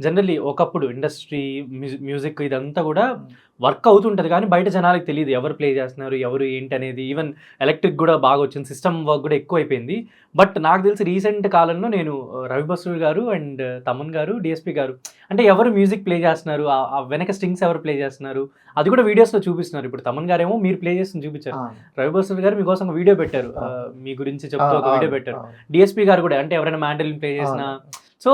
జనరల్లీ ఒకప్పుడు ఇండస్ట్రీ మ్యూజిక్ ఇదంతా కూడా వర్క్ అవుతుంటుంది కానీ బయట జనాలకు తెలియదు ఎవరు ప్లే చేస్తున్నారు, ఎవరు ఏంటి అనేది. ఈవెన్ ఎలక్ట్రిక్ కూడా బాగా వచ్చింది, సిస్టమ్ వర్క్ కూడా ఎక్కువ అయిపోయింది. బట్ నాకు తెలిసి రీసెంట్ కాలంలో నేను రవి బస్రూర్ గారు అండ్ తమన్ గారు, డిఎస్పి గారు అంటే ఎవరు మ్యూజిక్ ప్లే చేస్తున్నారు, ఆ వెనక స్ట్రింగ్స్ ఎవరు ప్లే చేస్తున్నారు అది కూడా వీడియోస్లో చూపిస్తున్నారు. ఇప్పుడు తమన్ గారేమో మీరు ప్లే చేస్తుంది చూపించారు, రవి బస్రూర్ గారు మీకోసం ఒక వీడియో పెట్టారు, మీ గురించి చెప్తూ ఒక వీడియో పెట్టారు. డిఎస్పి గారు కూడా అంటే ఎవరైనా మ్యాండలిన్ ప్లే చేసినా, సో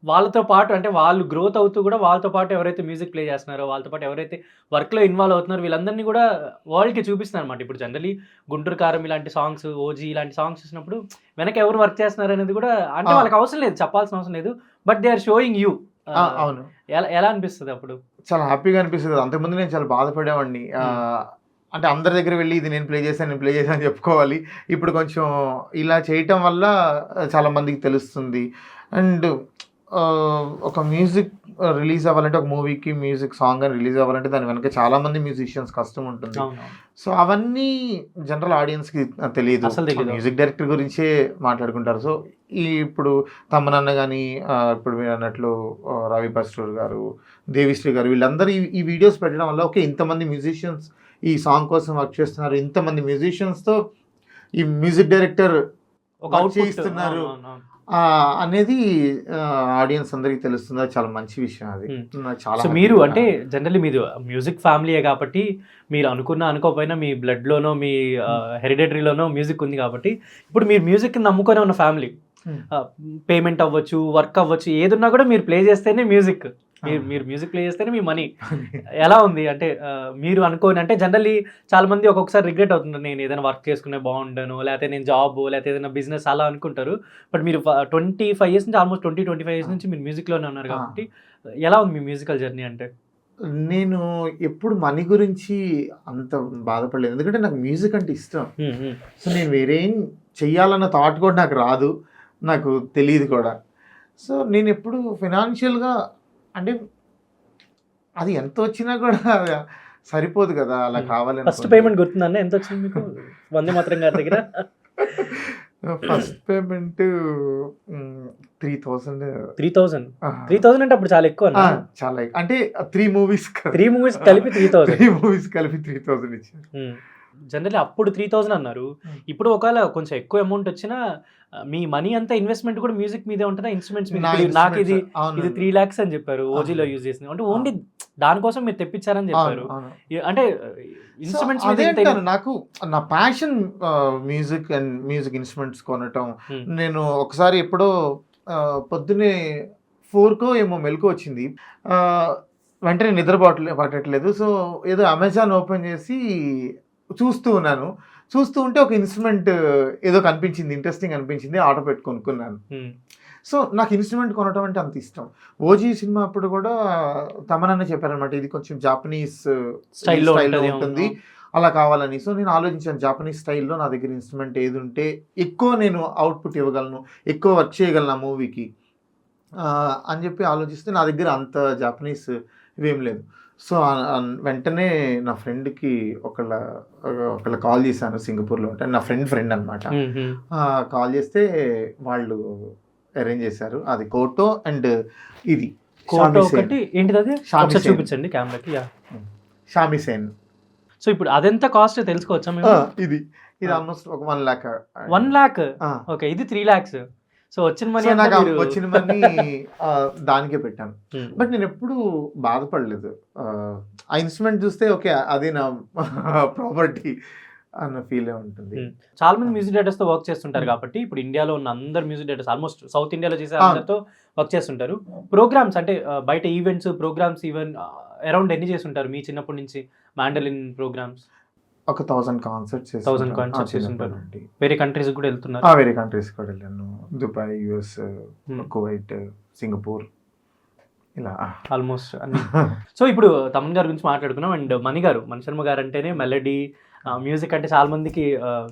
వాళ్ళతో పాటు అంటే వాళ్ళు గ్రోత్ అవుతూ కూడా వాళ్ళతో పాటు ఎవరైతే మ్యూజిక్ ప్లే చేస్తున్నారో, వాళ్ళతో పాటు ఎవరైతే వర్క్లో ఇన్వాల్వ్ అవుతున్నారో వీళ్ళందరినీ కూడా వరల్డ్కి చూపిస్తున్నారు అనమాట. ఇప్పుడు జనరలీ గుంటూరు కారం ఇలాంటి సాంగ్స్, ఓజీ ఇలాంటి సాంగ్స్ చూసినప్పుడు వెనక ఎవరు వర్క్ చేస్తున్నారు అనేది కూడా అంటే వాళ్ళకి అవసరం లేదు, చెప్పాల్సిన అవసరం లేదు, but they are showing you. అవును, ఎలా అనిపిస్తుంది అప్పుడు? చాలా హ్యాపీగా అనిపిస్తుంది. అంతకుముందు నేను చాలా బాధపడేవాడిని, అంటే అందరి దగ్గర వెళ్ళి ఇది నేను ప్లే చేశాను అని చెప్పుకోవాలి. ఇప్పుడు కొంచెం ఇలా చేయటం వల్ల చాలా మందికి తెలుస్తుంది. అండ్ ఒక మ్యూజిక్ రిలీజ్ అవ్వాలంటే, ఒక మూవీకి మ్యూజిక్ సాంగ్ అని రిలీజ్ అవ్వాలంటే దాని వెనక చాలా మంది మ్యూజిషియన్స్ కష్టం ఉంటుంది. సో అవన్నీ జనరల్ ఆడియన్స్కి తెలియదు, మ్యూజిక్ డైరెక్టర్ గురించే మాట్లాడుకుంటారు. సో ఇప్పుడు తమ్మనన్న కానీ, ఇప్పుడు మీరు అన్నట్లు రవి బస్రూర్ గారు, దేవిశ్రీ గారు, వీళ్ళందరూ ఈ వీడియోస్ పెట్టడం వల్ల ఓకే ఇంతమంది మ్యూజిషియన్స్ ఈ సాంగ్ కోసం వర్క్ చేస్తున్నారు, ఇంతమంది మ్యూజిషియన్స్తో ఈ మ్యూజిక్ డైరెక్టర్ వర్క్ చేయిస్తున్నారు అనేది ఆడియన్స్ అందరికి తెలుస్తుంది. అది చాలా మంచి విషయం. అది నాకు చాలా సో మీరు అంటే జనరల్లీ మీరు మ్యూజిక్ ఫ్యామిలీయే కాబట్టి మీరు అనుకోకపోయినా మీ బ్లడ్లోనో మీ హెరిడిటరీలోనో మ్యూజిక్ ఉంది కాబట్టి ఇప్పుడు మీరు మ్యూజిక్ నమ్ముకొని ఉన్న ఫ్యామిలీ పేమెంట్ అవ్వచ్చు, వర్క్ అవ్వచ్చు, ఏదున్నా కూడా మీరు ప్లే చేస్తేనే మ్యూజిక్, మీరు మ్యూజిక్ ప్లే చేస్తేనే మీ మనీ. ఎలా ఉంది అంటే మీరు అనుకోని అంటే జనరల్లీ చాలా మంది ఒక్కొక్కసారి రిగ్రెట్ అవుతుంటారు, నేను ఏదైనా వర్క్ చేసుకునే బాగుండాను, లేకపోతే నేను జాబ్ లేకపోతే ఏదైనా బిజినెస్ అలా అనుకుంటారు. బట్ మీరు 25 years నుంచి ఆల్మోస్ట్ 25 years నుంచి మీరు మ్యూజిక్లోనే ఉన్నారు కాబట్టి ఎలా ఉంది మీ మ్యూజికల్ జర్నీ? అంటే నేను ఎప్పుడు మనీ గురించి అంత బాధపడలేదు, ఎందుకంటే నాకు మ్యూజిక్ అంటే ఇష్టం. సో నేను వేరేం చెయ్యాలన్న థాట్ కూడా నాకు రాదు, నాకు తెలియదు కూడా. సో నేను ఎప్పుడు ఫినాన్షియల్గా అంటే అది ఎంత వచ్చినా కూడా సరిపోదు కదా, అలా కావాలని. ఫస్ట్ పేమెంట్ గుర్తుందన్న ఎంత వచ్చింది మీకు వందే మాత్రం గారి దగ్గర? First payment 3,000. 3,000 అంటే అప్పుడు చాలా ఎక్కువ. చాలా అంటే 3 movies కలిపి 3,000. 3 movies కలిపి 3,000 ఇచ్చారు. జనరల్లీ అప్పుడు 3,000 అన్నారు. ఇప్పుడు ఒకవేళ కొంచెం ఎక్కువ అమౌంట్ వచ్చినా మీ మనీ అంతా ఇన్వెస్ట్మెంట్ కూడా మ్యూజిక్ మీదే ఉంటుందా, ఇన్స్ట్రుమెంట్స్ మీద? నాకు ఇది 3 lakhs అని చెప్పారు ఓజీలో యూజ్ చేసింది అంటే ఓన్లీ దానికోసం మీరు తెప్పించారని చెప్పారు. అంటే ఇన్స్ట్రుమెంట్స్ నాకు నా passion music and music instruments కొనటం. నేను ఒకసారి ఎప్పుడో పొద్దున్నే 4కో ఏమో మెలకు వచ్చింది, వెంటనే నిద్ర పట్టట్లేదు. సో ఏదో అమెజాన్ ఓపెన్ చేసి చూస్తూ ఉన్నాను. చూస్తూ ఉంటే ఒక ఇన్స్ట్రుమెంట్ ఏదో కనిపించింది, ఇంట్రెస్టింగ్ అనిపించింది, ఆర్డర్ పెట్టి కొనుక్కున్నాను. సో నాకు ఇన్స్ట్రుమెంట్ కొనడం అంటే అంత ఇష్టం. ఓజీ సినిమా అప్పుడు కూడా తమనన్న చెప్పారనమాట, ఇది కొంచెం జాపనీస్ స్టైల్లో ఉంటుంది, అలా కావాలని. సో నేను ఆలోచించాను, జాపనీస్ స్టైల్లో నా దగ్గర ఇన్స్ట్రుమెంట్ ఏది ఉంటే ఎక్కువ నేను అవుట్పుట్ ఇవ్వగలను, ఎక్కువ వర్క్ చేయగలను ఆ మూవీకి అని చెప్పి ఆలోచిస్తే నా దగ్గర అంత జాపనీస్ ఇవేం లేదు. సో వెంటనే నా ఫ్రెండ్కి ఒకళ్ళ కాల్ చేశాను, సింగపూర్లో ఉంటాను, నా ఫ్రెండ్ అనమాట. కాల్ చేస్తే వాళ్ళు అరేంజ్ చేశారు. అది కోటో అండ్ ఇది చూపించండి కెమెరాకి. షామిసేన్. సో ఇప్పుడు అదెంత కాస్ట్ తెలుసుకోవచ్చా? ఇది ఆల్మోస్ట్ ఒక 1 lakh. 1 lakh. ఓకే, ఇది 3 lakhs. సో వచ్చిన మనీ దానికే పెట్టాను. బట్ నేను ఎప్పుడు బాధపడలేదు. ఆ ఇన్స్ట్రుమెంట్ చూస్తే ఓకే అది నా ప్రాపర్టీ అన్న ఫీల్ ఉంటుంది. చాలా మంది మ్యూజిక్ డైరెక్టర్స్ తో వర్క్ చేస్తుంటారు కాబట్టి ఇప్పుడు ఇండియాలో ఉన్న అందరు మ్యూజిక్ డైరెక్టర్స్ ఆల్మోస్ట్ సౌత్ ఇండియాలో చేసే అందరితో వర్క్ చేస్తుంటారు. ప్రోగ్రామ్స్ అంటే బయట ఈవెంట్స్ ప్రోగ్రామ్స్ ఈవెన్ అరౌండ్ ఎన్ని చేస్తుంటారు మీ చిన్నప్పటి నుంచి మాండలిన్ ప్రోగ్రామ్స్? ఒక 1000 కాన్సర్ట్స్ చేస్తుంటారు. వేరే కంట్రీస్ కూడా వెళ్తున్నారు? వేరే కంట్రీస్ కూడా వెళ్ళాను, దుబాయ్, యుఎస్, కువైట్, సింగపూర్, ఇలా ఆల్మోస్ట్ అన్ని. సో ఇప్పుడు తమన్ గారి గురించి మాట్లాడుకున్నాం. అండ్ మణి శర్మ గారు అంటేనే మెలడీ మ్యూజిక్ అంటే చాలా మందికి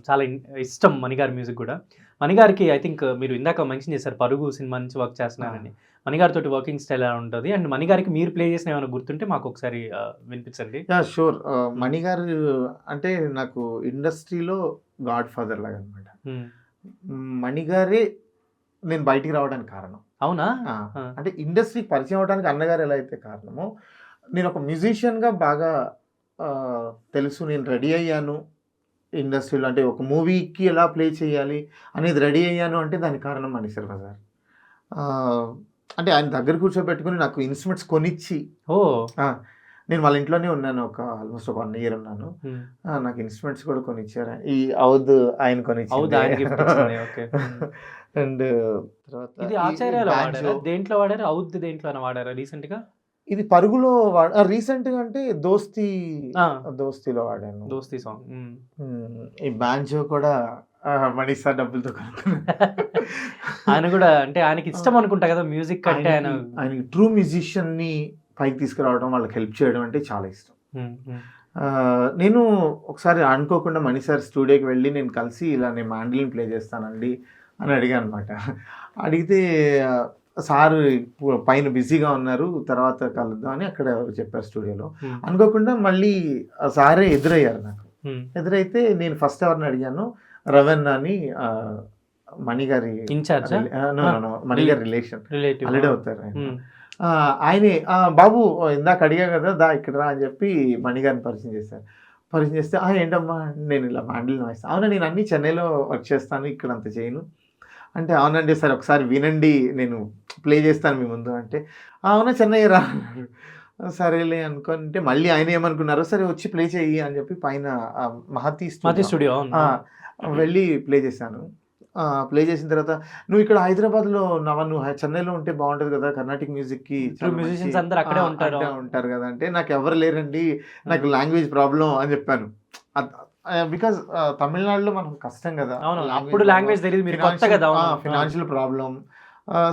చాలా ఇష్టం. మణిగారి మ్యూజిక్ కూడా. మణిగారికి ఐ థింక్ మీరు ఇందాక మెన్షన్ చేశారు పరుగు సినిమా నుంచి వర్క్ చేస్తున్నారని. మణిగారితో వర్కింగ్ స్టైల్ ఎలా ఉంటుంది అండ్ మణిగారికి మీరు ప్లే చేసిన ఏమైనా గుర్తుంటే మాకు ఒకసారి వినిపించండి. షూర్. మణిగారు అంటే నాకు ఇండస్ట్రీలో గాడ్ ఫాదర్ లాగా అనమాట. మణిగారే నేను బయటికి రావడానికి కారణం. అవునా? అంటే ఇండస్ట్రీకి పరిచయం అవడానికి అన్నగారు ఎలా అయితే కారణమో, నేను ఒక మ్యూజిషియన్గా బాగా తెలుసు, నేను రెడీ అయ్యాను ఇండస్ట్రీలో. అంటే ఒక మూవీకి ఎలా ప్లే చేయాలి అనేది రెడీ అయ్యాను అంటే దానికి కారణం మణిశర్మ సార్. అంటే ఆయన దగ్గర కూర్చోబెట్టుకుని నాకు ఇన్స్ట్రుమెంట్స్ కొనిచ్చి, నేను వాళ్ళ ఇంట్లోనే ఉన్నాను ఆల్మోస్ట్ ఒక 1 year ఉన్నాను. నాకు ఇన్స్ట్రుమెంట్స్ కూడా కొనిచ్చారు. ఈ ఔద్ ఆయన కొనిచ్చారు. అండ్ తర్వాత దేంట్లో వాడారు? ఔద్ దేంట్లో వాడారా రీసెంట్ గా? ఇది పరుగులో రీసెంట్ గా అంటే దోస్తీలో వాడాను. దోస్తీ సాంగ్. ఈ బ్యాంజో కూడా మనీసా డబ్బులతో ఆయన కూడా అంటే ఆయనకి ఇష్టం అనుకుంటా కదా మ్యూజిక్ అంటే. ఆయనకి ట్రూ మ్యూజిషియన్ ని పైకి తీసుకురావడం, వాళ్ళకి హెల్ప్ చేయడం అంటే చాలా ఇష్టం. నేను ఒకసారి అనుకోకుండా మణి సార్ స్టూడియోకి వెళ్ళి నేను కలిసి ఇలా నేను మాండలిన్ ప్లే చేస్తానండి అని అడిగాను అనమాట. అడిగితే సార్ పైన బిజీగా ఉన్నారు, తర్వాత కలుద్దాం అని అక్కడ చెప్పారు స్టూడియోలో. అనుకోకుండా మళ్ళీ సారే ఎదురయ్యారు నాకు. ఎదురైతే నేను ఫస్ట్ ఎవరిని అడిగాను, రవెన్ అని మణిగారి ఇన్ఛార్జ్, మణిగారి రిలేటివ్ అవుతారు ఆయనే. బాబు ఇందాక అడిగా కదా, దా ఇక్కడ రా అని చెప్పి మణిగారిని పరిచయం చేశారు. పరిచయం చేస్తే ఏంటమ్మా నేను ఇలా మాండలిన్ వాయిస్తాను. అవునా, నేను అన్ని చెన్నైలో వర్క్ చేస్తాను, ఇక్కడ అంత చేయను. అంటే అవునండి సరే ఒకసారి వినండి నేను ప్లే చేస్తాను మీ ముందు అంటే అవునా చెన్నయ్య రా అన్నారు. సరేలే అనుకుంటే మళ్ళీ ఆయన ఏమనుకున్నారు సరే వచ్చి ప్లే చేయి అని చెప్పి పైన మహతి మతి స్టూడియో స్టూడియో అవును వెళ్ళి ప్లే చేశాను. ప్లే చేసిన తర్వాత నువ్వు ఇక్కడ హైదరాబాద్లో నువ్వు చెన్నైలో ఉంటే బాగుంటుంది కదా కర్ణాటిక్ మ్యూజిక్కి ఇప్పుడు మ్యూజిషియన్స్ అందరూ అక్కడే ఉంటారు ఉంటారు కదా అంటే నాకు ఎవరు లేరండి నాకు లాంగ్వేజ్ ప్రాబ్లం అని చెప్పాను. బికాస్ తమిళనాడులో మనం కష్టం కదా అవును అప్పుడు లాంగ్వేజ్ తెలియదు మీరు కొత్త కదా ఫినాన్షియల్ ప్రాబ్లం.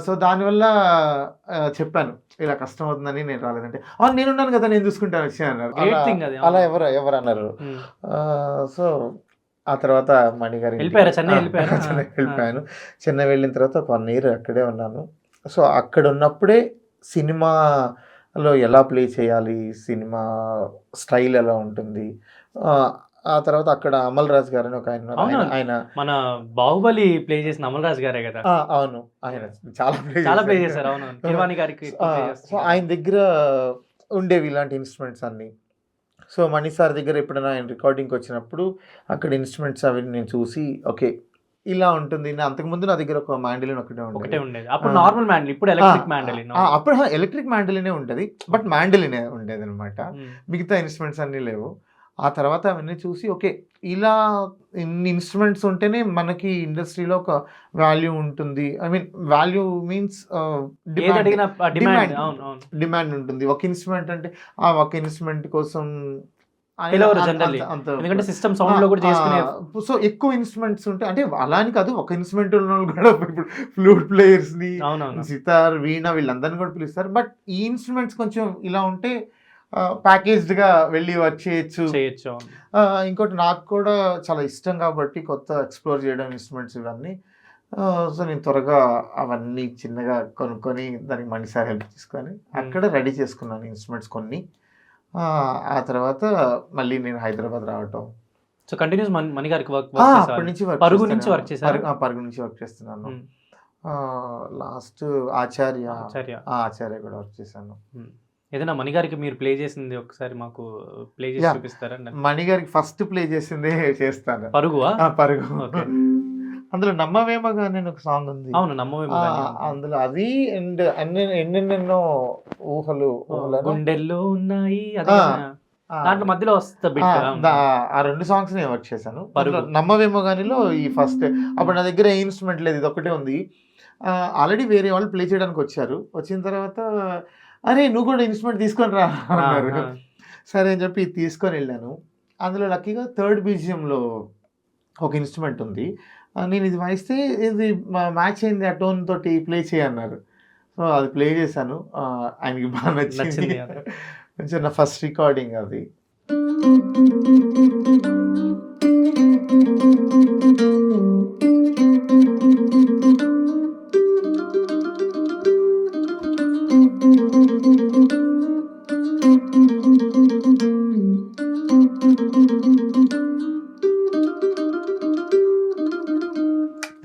సో దానివల్ల చెప్పాను ఇలా కష్టం అవుతుందని నేను రాలేదంటే నేనున్నాను కదా నేను చూసుకుంటాను వచ్చి అన్నారు. అలా ఎవరు అన్నారు. సో ఆ తర్వాత మణిగారు చెన్నై వెళ్ళిపోయాను. చెన్నై వెళ్ళిన తర్వాత ఒక 1 year అక్కడే ఉన్నాను. సో అక్కడ ఉన్నప్పుడే సినిమాలో ఎలా ప్లే చేయాలి సినిమా స్టైల్ ఎలా ఉంటుంది. ఆ తర్వాత అక్కడ అమల్ రాజ్ గారు అని ఒక ఆయన మన బాహుబలి ప్లే చేసిన అమల్ రాజ్ గారే కదా. అవును ఆయన చాలా ప్లే చేశారు. అవును కిరవాణి గారికి. సో ఆయన దగ్గర ఉండేవి ఇలాంటి ఇన్స్ట్రుమెంట్స్ అన్ని. సో మణి సార్ దగ్గర ఎప్పుడైనా ఆయన రికార్డింగ్కి వచ్చినప్పుడు అక్కడ ఇన్స్ట్రుమెంట్స్ అవి నేను చూసి ఓకే ఇలా ఉంటుంది. అంతకుముందు నా దగ్గర ఒక మ్యాండలిన్ ఒకటే ఉండేది. అప్పుడు నార్మల్ మ్యాండలిన్, ఇప్పుడు ఎలక్ట్రిక్ మ్యాండలిన్. అప్పుడు ఎలక్ట్రిక్ మ్యాండలినే ఉంటుంది బట్ మ్యాండలినే ఉండేది అనమాట. మిగతా ఇన్స్ట్రుమెంట్స్ అన్నీ లేవు. ఆ తర్వాత అవన్నీ చూసి ఓకే ఇలా ఇన్ని ఇన్స్ట్రుమెంట్స్ ఉంటేనే మనకి ఇండస్ట్రీలో ఒక వాల్యూ ఉంటుంది. I mean value means demand ఉంటుంది. ఒక ఇన్స్ట్రుమెంట్ అంటే ఒక ఇన్స్ట్రుమెంట్ కోసం సో ఎక్కువ ఇన్స్ట్రుమెంట్స్ ఉంటాయి అంటే అలా అని కాదు ఒక ఇన్స్ట్రుమెంట్ ఉన్న వాళ్ళు కూడా ఇప్పుడు ఫ్లూట్ ప్లేయర్స్ ని సితార్ వీణ వీళ్ళందరినీ కూడా పిలుస్తారు. బట్ ఈ ఇన్స్ట్రుమెంట్స్ కొంచెం ఇలా ఉంటే ప్యాకేజ్డ్గా వెళ్ళి వచ్చేయచ్చు. ఇంకోటి నాకు కూడా చాలా ఇష్టం కాబట్టి కొత్త ఎక్స్ప్లోర్ చేయడం ఇన్స్ట్రుమెంట్స్ ఇవన్నీ. సో నేను త్వరగా అవన్నీ చిన్నగా కొనుక్కొని దానికి మణిసారి హెల్ప్ తీసుకొని అక్కడ రెడీ చేసుకున్నాను ఇన్స్ట్రుమెంట్స్ కొన్ని. ఆ తర్వాత మళ్ళీ నేను హైదరాబాద్ రావటం. సో కంటిన్యూస్ మణిగారికి అప్పటి నుంచి పరుగు నుంచి వర్క్ చేస్తున్నాను. లాస్ట్ ఆచార్య కూడా వర్క్ చేశాను. ఏదైనా మణిగారికి మీరు ప్లే చేసింది ఒకసారి మాకు ప్లే చేసి చూపిస్తారా? మణిగారికి ఫస్ట్ ప్లే చేసింది చేస్తాను. పరుగు. అందులో నమ్మవేమో కానీ ఒక సాంగ్ ఉంది. అవును నమ్మవేమో. అందులో అది అండ్ ఎన్నెన్నెన్నో ఊహలు గుండెల్లో ఉన్నాయి దాంట్లో మధ్యలో వస్తుంది. ఆ 2 songs నేను వర్క్ చేశాను. నమ్మవేమో గానిలో ఈ ఫస్ట్ అప్పుడు నా దగ్గర ఇన్స్ట్రుమెంట్ లేదు, ఇది ఒకటే ఉంది. ఆల్రెడీ వేరే వాళ్ళు ప్లే చేయడానికి వచ్చారు. వచ్చిన తర్వాత అరే నువ్వు కూడా ఇన్స్ట్రుమెంట్ తీసుకొని రా అన్నారు. సరే అని చెప్పి తీసుకొని వెళ్ళాను. అందులో లక్కీగా 3rd BGMలో ఒక ఇన్స్ట్రుమెంట్ ఉంది. నేను ఇది వాయిస్తే ఇది మ్యాచ్ అయింది ఆ టోన్ తోటి ప్లే చేయన్నారు. సో అది ప్లే చేశాను. ఆయనకి బాగా నచ్చింది. కొంచెం నా ఫస్ట్ రికార్డింగ్ అది.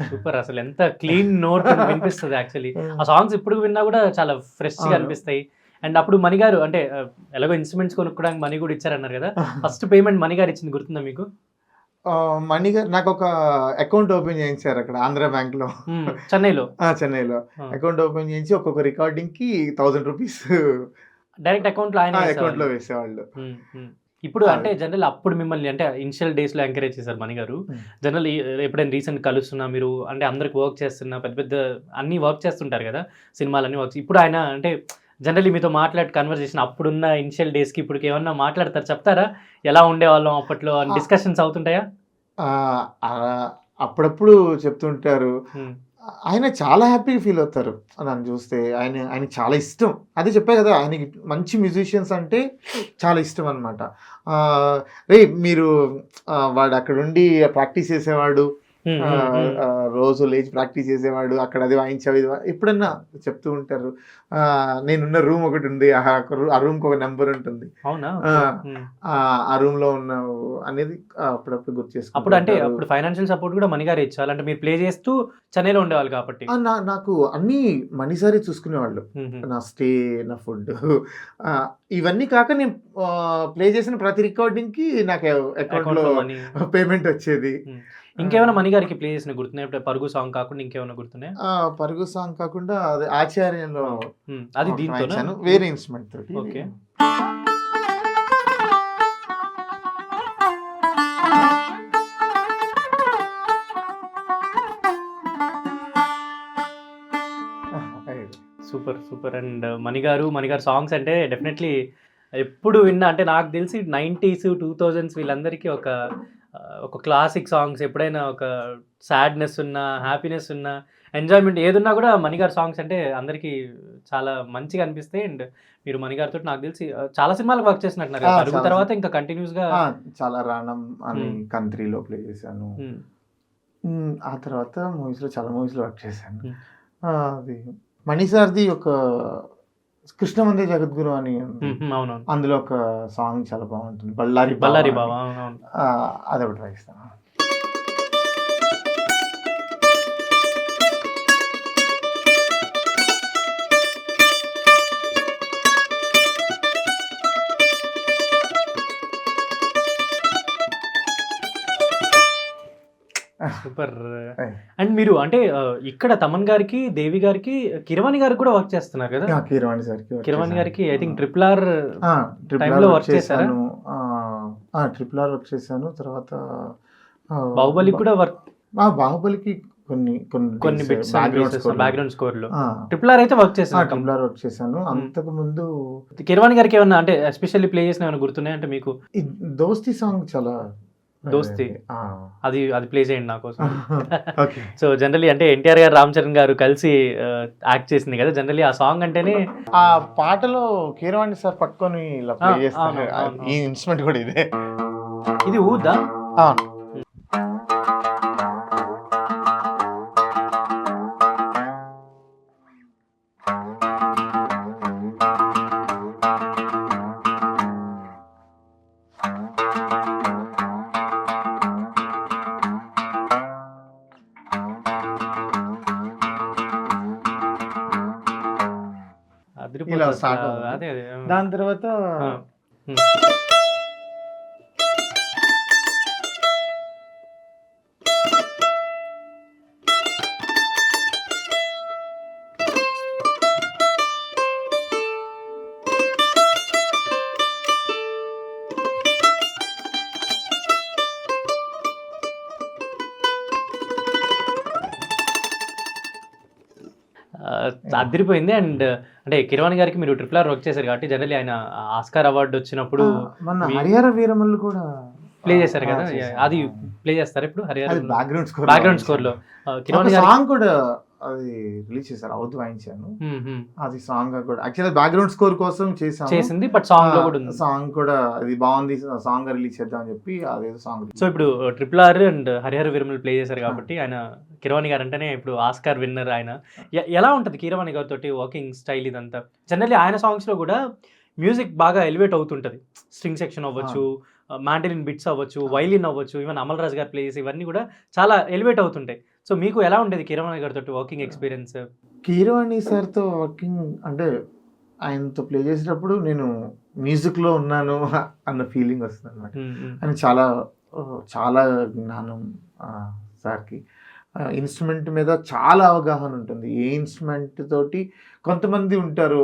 సూపర్. అసలు ఎంత క్లీన్ నోట్ వినిపిస్తుంది యాక్చువల్లీ. ఆ సాంగ్స్ ఇప్పుడు విన్నా కూడా చాలా ఫ్రెష్ గా అనిపిస్తాయి. అండ్ అప్పుడు మణిగారు అంటే ఎలాగో ఇన్స్ట్రుమెంట్స్ కొనుక్కోవడానికి మనీ కూడా ఇచ్చారన్నారు కదా, ఫస్ట్ పేమెంట్ మణిగారు ఇచ్చింది గుర్తుందా మీకు? మణిగారు నాకు ఒక అకౌంట్ ఓపెన్ చేయించారు అక్కడ ఆంధ్ర బ్యాంక్ లో, చెన్నైలో అకౌంట్ ఓపెన్ చేయించి ఒక్కొక్క రికార్డింగ్ కి 1000 రూపీస్ డైరెక్ట్ అకౌంట్ లో వేసేవాళ్ళు. ఇప్పుడు అంటే జనరల్ అప్పుడు మిమ్మల్ని అంటే ఇనిషియల్ డేస్ లో ఎంకరేజ్ చేశారు మణిగారు. జనరల్ ఎప్పుడైనా రీసెంట్ కలుస్తున్నా మీరు అంటే అందరికి వర్క్ చేస్తున్నా పెద్ద పెద్ద అన్ని వర్క్ చేస్తుంటారు కదా సినిమాలన్నీ వర్క్. ఇప్పుడు ఆయన అంటే జనరల్లీ మీతో మాట్లాడి కన్వర్సేషన్ అప్పుడున్న ఇనిషియల్ డేస్కి ఇప్పటికి ఏమన్నా మాట్లాడతారు, చెప్తారా ఎలా ఉండేవాళ్ళం అప్పట్లో డిస్కషన్స్ అవుతుంటాయా? అప్పుడప్పుడు చెప్తుంటారు. ఆయన చాలా హ్యాపీగా ఫీల్ అవుతారు నన్ను చూస్తే. ఆయనకి చాలా ఇష్టం. అదే చెప్పా కదా ఆయనకి మంచి మ్యూజిషియన్స్ అంటే చాలా ఇష్టం అనమాట. రే మీరు వాడు అక్కడ ఉండి ప్రాక్టీస్ చేసేవాడు, రోజు లేచి ప్రాక్టీస్ చేసేవాడు, అక్కడ అది వాయించేవి ఎప్పుడన్నా చెప్తూ ఉంటారు. నేనున్న రూమ్ ఒకటి ఉంది, ఆ రూమ్కి ఒక నెంబర్ ఉంటుంది, ఆ రూమ్ లో ఉన్న అనేది అప్పుడప్పుడు గుర్తు చేసుకుంటారు. అప్పుడు అంటే అప్పుడు ఫైనాన్షియల్ సపోర్ట్ కూడా మణిగారు ఇచ్చారు అంటే మీరు ప్లే చేస్తూ చెన్నైలో ఉండేవాళ్ళు కాబట్టి. నాకు అన్ని మణిసారి చూసుకునేవాళ్ళు, నా స్టే, నా ఫుడ్, ఇవన్నీ కాక నేను ప్లే చేసిన ప్రతి రికార్డింగ్ కి నాకు అకౌంట్ లో పేమెంట్ వచ్చేది. ఇంకేమైనా మణి గారికి ప్లే చేసిన గుర్తున్నాయి? ఇప్పుడు పరుగు సాంగ్ కాకుండా ఇంకేమైనా గుర్తున్నాయి? పరుగు సాంగ్ కాకుండా అది ఆచార్యంలో అది ఒకటి దీంతో వాయించాను, వేరే ఇన్స్ట్రుమెంట్ తోటి. ఓకే. Super super. అండ్ మణి గారు సాంగ్స్ అంటే డెఫినెట్లీ ఎప్పుడు విన్నా, అంటే నాకు తెలిసి 90s 2000s వీళ్ళందరికీ ఒక క్లాసిక్ సాంగ్స్, ఎప్పుడైనా ఒక సాడ్నెస్ ఉన్నా, హ్యాపీనెస్ ఉన్నా, ఎంజాయ్మెంట్ ఏదున్నా కూడా మణి గారి సాంగ్స్ అంటే అందరికీ చాలా మంచిగా అనిపిస్తాయి. అండ్ మీరు మణి గారితో నాకు తెలిసి చాలా సినిమాలకు వర్క్ చేసినట్టున్నారు కదా, పరుగు తర్వాత ఇంకా కంటిన్యూస్గా చాలా రాణం అని కంట్రీలో ప్లే చేశాను. ఆ తర్వాత మూవీస్లో చాలా మూవీస్లో వర్క్ చేశాను. అది మణి సార్ది ఒక కృష్ణ వందే జగద్గురు అని అందులో ఒక సాంగ్ చాలా బాగుంటుంది, బళ్ళారి బావా, అదొకటి వాయిస్తాను. సూపర్. అండ్ మీరు అంటే ఇక్కడ తమన్ గారికి, దేవి గారికి, కిరవాణి గారికి కూడా వర్క్ చేస్తున్నారు కదా? కిరవాణి గారికి ఐ థింక్ ట్రిపుల్ ఆర్ టైంలో వర్క్ చేశాను. ట్రిపుల్ ఆర్ వర్క్ చేశాను. తర్వాత బాహుబలికి కూడా వర్క్, బాహుబలికి కొన్ని బిట్స్ బ్యాక్గ్రౌండ్ స్కోర్ లో ట్రిపుల్ ఆర్ అయితే వర్క్ చేశాను. ట్రిపుల్ ఆర్ వర్క్ చేశాను. అంతకు ముందు కిరవాణి గారికి ఏమన్నా అంటే ఎస్పెషల్లీ ప్లే చేసిన ఏమైనా గుర్తున్నాయి అంటే మీకు? దోస్తి సాంగ్ చాలా, దోస్తి అది ప్లే చేయండి నా కోసం. సో జనరలీ అంటే ఎన్టీఆర్ గారు, రామ్ చరణ్ గారు కలిసి యాక్ట్ చేసింది కదా, జనరలీ ఆ సాంగ్ అంటేనే ఆ పాటలో కీరవాణి సార్ పట్టుకొని ఇలా ప్లే చేస్తారు. ఈ ఇన్స్ట్రుమెంట్ కూడా ఇదే. ఇది ఊదా? దాని తర్వాత అదిరిపోయింది. అండ్ అంటే కిరవాణి గారికి మీరు ట్రిపుల్ ఆర్ వర్క్ చేశారు కాబట్టి జనరల్లీ ఆయన ఆస్కార్ అవార్డు వచ్చినప్పుడు మన హరిహర వీరమల్లు కూడా ప్లే చేశారు కదా, అది ప్లే చేస్తారు ఇప్పుడు హరిహర బ్యాక్గ్రౌండ్ స్కోర్ లో. కిరవాణి సాంగ్ కూడా అది రిలీజ్ చేశారు, అవుతూ వాయించాను. అది సాంగ్ కూడా యాక్చువల్లీ బ్యాక్గ్రౌండ్ స్కోర్ కోసం చేసింది, బట్ సాంగ్ లో కూడా సాంగ్ కూడా అది బాగుంది, సాంగ్ రిలీజ్ చేద్దాం అని చెప్పి అదేదో సాంగ్. సో ఇప్పుడు triple R and Harihara Veeramallu play చేశారు కాబట్టి ఆయన కిరవాణి గారు అంటేనే ఇప్పుడు ఆస్కార్ విన్నర్ ఆయన. ఎలా ఉంటుంది కిరవాణి గారితో వర్కింగ్ స్టైల్ ఇదంతా? జనరల్లీ ఆయన సాంగ్స్ లో కూడా మ్యూజిక్ బాగా ఎలివేట్ అవుతుంటది, స్ట్రింగ్ సెక్షన్ అవ్వచ్చు, మాండలిన్ బిట్స్ అవ్వచ్చు, వైలిన్ అవ్వచ్చు, ఈవెన్ అమల్ రాజ్ గారు ప్లే చేసి ఇవన్నీ కూడా చాలా ఎలివేట్ అవుతుంటాయి. సో మీకు ఎలా ఉండేది కిరవాణి గారితో వర్కింగ్ ఎక్స్పీరియన్స్? కిరవాణి సార్తో వర్కింగ్ అంటే ఆయనతో ప్లే చేసేటప్పుడు నేను మ్యూజిక్లో ఉన్నాను అన్న ఫీలింగ్ వస్తుంది అనమాట. ఆయన చాలా జ్ఞానం సార్కి. ఇన్స్ట్రుమెంట్ మీద చాలా అవగాహన ఉంటుంది. ఏ ఇన్స్ట్రుమెంట్ తోటి కొంతమంది ఉంటారు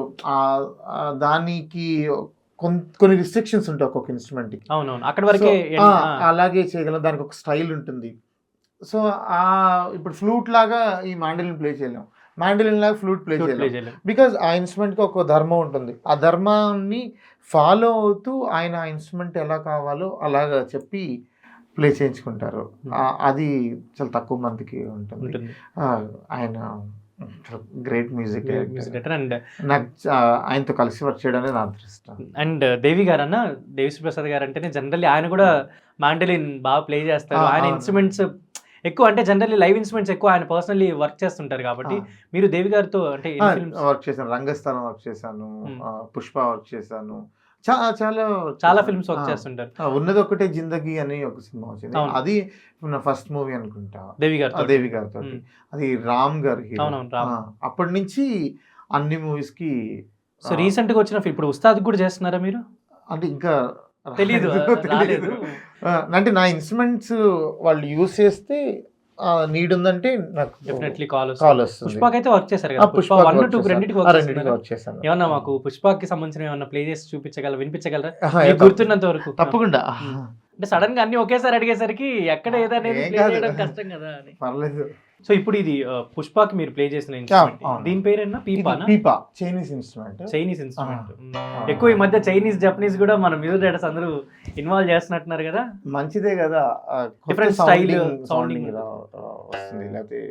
దానికి కొన్ని రిస్ట్రిక్షన్స్ ఉంటాయి ఒక్కొక్క ఇన్స్ట్రుమెంట్కి. అవునవును, అక్కడ వరకే అలాగే చేయగలం, దానికి ఒక స్టైల్ ఉంటుంది. సో ఇప్పుడు ఫ్లూట్ లాగా ఈ మాండలిన్ ప్లే చేయలేం, మాండలిన్ లాగా ఫ్లూట్ ప్లే చేయలేం, బికాజ్ ఆ ఇన్స్ట్రుమెంట్కి ఒక ధర్మం ఉంటుంది. ఆ ధర్మాన్ని ఫాలో అవుతూ ఆయన ఆ ఇన్స్ట్రుమెంట్ ఎలా కావాలో అలాగా చెప్పి ప్లే చేయించుకుంటారు. అది చాలా తక్కువ మందికి ఉంటుంది. ఆయన గ్రేట్ మ్యూజిక్ డైరెక్టర్ అండ్ నాకు ఆయనతో కలిసి వర్క్ చేయడం అనేది నా అదృష్టం. అండ్ దేవి గారు అన్న, దేవిశ్రీ ప్రసాద్ గారు అంటేనే జనరల్లీ ఆయన కూడా మాండలిన్ బాగా ప్లే చేస్తారు. ఆయన ఇన్స్ట్రుమెంట్స్ ఎక్కువ అంటే జనరల్లీ లైవ్ ఇన్స్ట్రుమెంట్స్ ఎక్కువ ఆయన పర్సనల్లీ వర్క్ చేస్తుంటారు కాబట్టి మీరు దేవి గారితో అంటే వర్క్ చేశాను. రంగస్థలం వర్క్ చేశాను, పుష్ప వర్క్ చేశాను, చాలా ఫిల్మ్స్ వర్క్ చేస్తుంటారు. ఉన్నది ఒకటే జిందగీ అని ఒక సినిమా వచ్చింది, అది నా ఫస్ట్ మూవీ అనుకుంటా దేవి గారితో. అది రామ్ గారు హీరో. అప్పటి నుంచి అన్ని మూవీస్ కి. సో రీసెంట్ గా వచ్చిన ఇప్పుడు ఉస్తాద్ కూడా చేస్తున్నారా మీరు? అంటే ఇంకా తెలీదు, రాలేదు. అంటే నా ఇన్స్ట్రుమెంట్స్ వాళ్ళు యూస్ చేస్తే నీడ్ ఉందంటే నాకు డెఫినెట్లీ కాల్ కాల్ వస్తుంది. పుష్పకి అయితే వర్క్ చేశారు కదా, పుష్ప 1, 2 రెండింటికి వర్క్ చేశారు. వర్క్ చేశాను. ఏమన్నా మాకు పుష్పకి సంబంధించిన ఏమన్నా ప్లే చేసి చూపించగలరా, వినిపించగలరా ఆహా, మీకు గుర్తున్నంత వరకు? తప్పకుండా. అంటే సడన్ గా అన్ని ఒకేసారి అడిగేసరికి ఎక్కడ ఏదనేది ఏం ప్లే కాదు. చేయడం కష్టం కదా అని. పర్లేదు. సో ఇప్పుడు ఇది పుష్పకి మీరు ప్లే చేసిన ఇన్స్ట్రుమెంట్, అవును. దీని పేరేనా పీపానా? పీపా, చైనీస్ ఇన్స్ట్రుమెంట్. Chinese instrument. ఎక్కువ ఈ మధ్య చైనీస్, జపనీస్ కూడా మన మ్యూజిక్ డైరెక్టర్స్ అందరూ ఇన్వాల్వ్ చేస్తున్నట్టున్నారు కదా. మంచిదే కదా, Different style, సౌండింగ్ వస్తుంది. లేకపోతే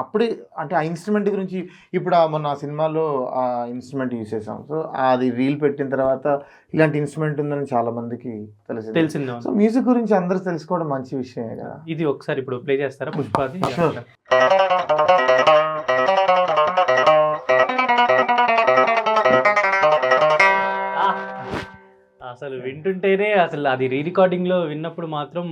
అప్పుడే అంటే ఆ ఇన్స్ట్రుమెంట్ గురించి ఇప్పుడు మొన్న ఆ సినిమాలో ఆ ఇన్స్ట్రుమెంట్ యూస్ చేసాం. సో అది రీల్ పెట్టిన తర్వాత ఇలాంటి ఇన్స్ట్రుమెంట్ ఉందని చాలా మందికి తెలిసింది. సో మ్యూజిక్ గురించి అందరూ తెలుసుకోవడం మంచి విషయమే కదా. ఇది ఒకసారి ఇప్పుడు ప్లే చేస్తారా పుష్పాది? Sure. అసలు వింటుంటేనే అసలు అది రీ రికార్డింగ్ లో విన్నప్పుడు మాత్రం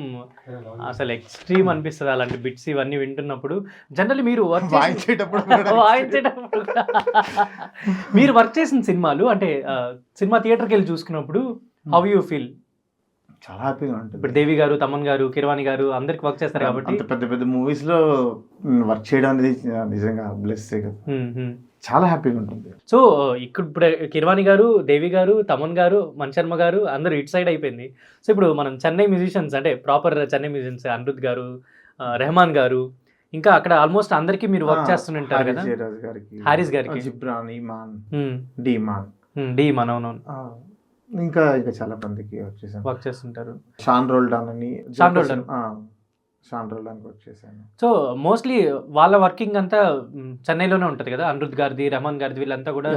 అసలు ఎక్స్ట్రీమ్ అనిపిస్తుంది అలాంటి బిట్స్ ఇవన్నీ వింటున్నప్పుడు. జనరల్లీ మీరు వర్క్ వాయించేటప్పుడు మీరు వర్క్ చేసిన సినిమాలు అంటే సినిమా థియేటర్కి వెళ్ళి చూసుకున్నప్పుడు హౌ యూ ఫీల్? చాలా హ్యాపీగా ఉంటుంది. ఇప్పుడు దేవి గారు, తమన్ గారు, కిరవాణి గారు అందరికి వర్క్ చేస్తారు కాబట్టి పెద్ద పెద్ద మూవీస్ లో వర్క్ చేయడం అనేది నిజంగా బ్లెస్ కదా, చాలా హ్యాపీగా ఉంటుంది. సో ఇప్పుడు కిరవాణి గారు, దేవి గారు, తమన్ గారు, మణిశర్మ గారు అందరూ ఇటు సైడ్ అయిపోయింది. సో ఇప్పుడు మనం చెన్నై మ్యూజిషియన్స్ అంటే ప్రాపర్ చెన్నై మ్యూజిషియన్స్ అనిరుద్ గారు, రెహమాన్ గారు, ఇంకా అక్కడ ఆల్మోస్ట్ అందరికి మీరు వర్క్ చేస్తుంటారు కదా. హారిస్ గారికి, జిబ్రాన్, ఇమాన్, డీమాన్, అవునవును, ఇంకా చాలా మందికి వర్క్ చేస్తుంటారు. షాన్ రోల్డాన్ అని, షాన్ రోల్డాన్ వర్క్ చేశాను. సో మోస్ట్లీ వాళ్ళ వర్కింగ్ అంతా చెన్నైలోనే ఉంటుంది కదా. అనిరుద్ గారిది, రెహమాన్ గారిది వీళ్ళంతా కూడా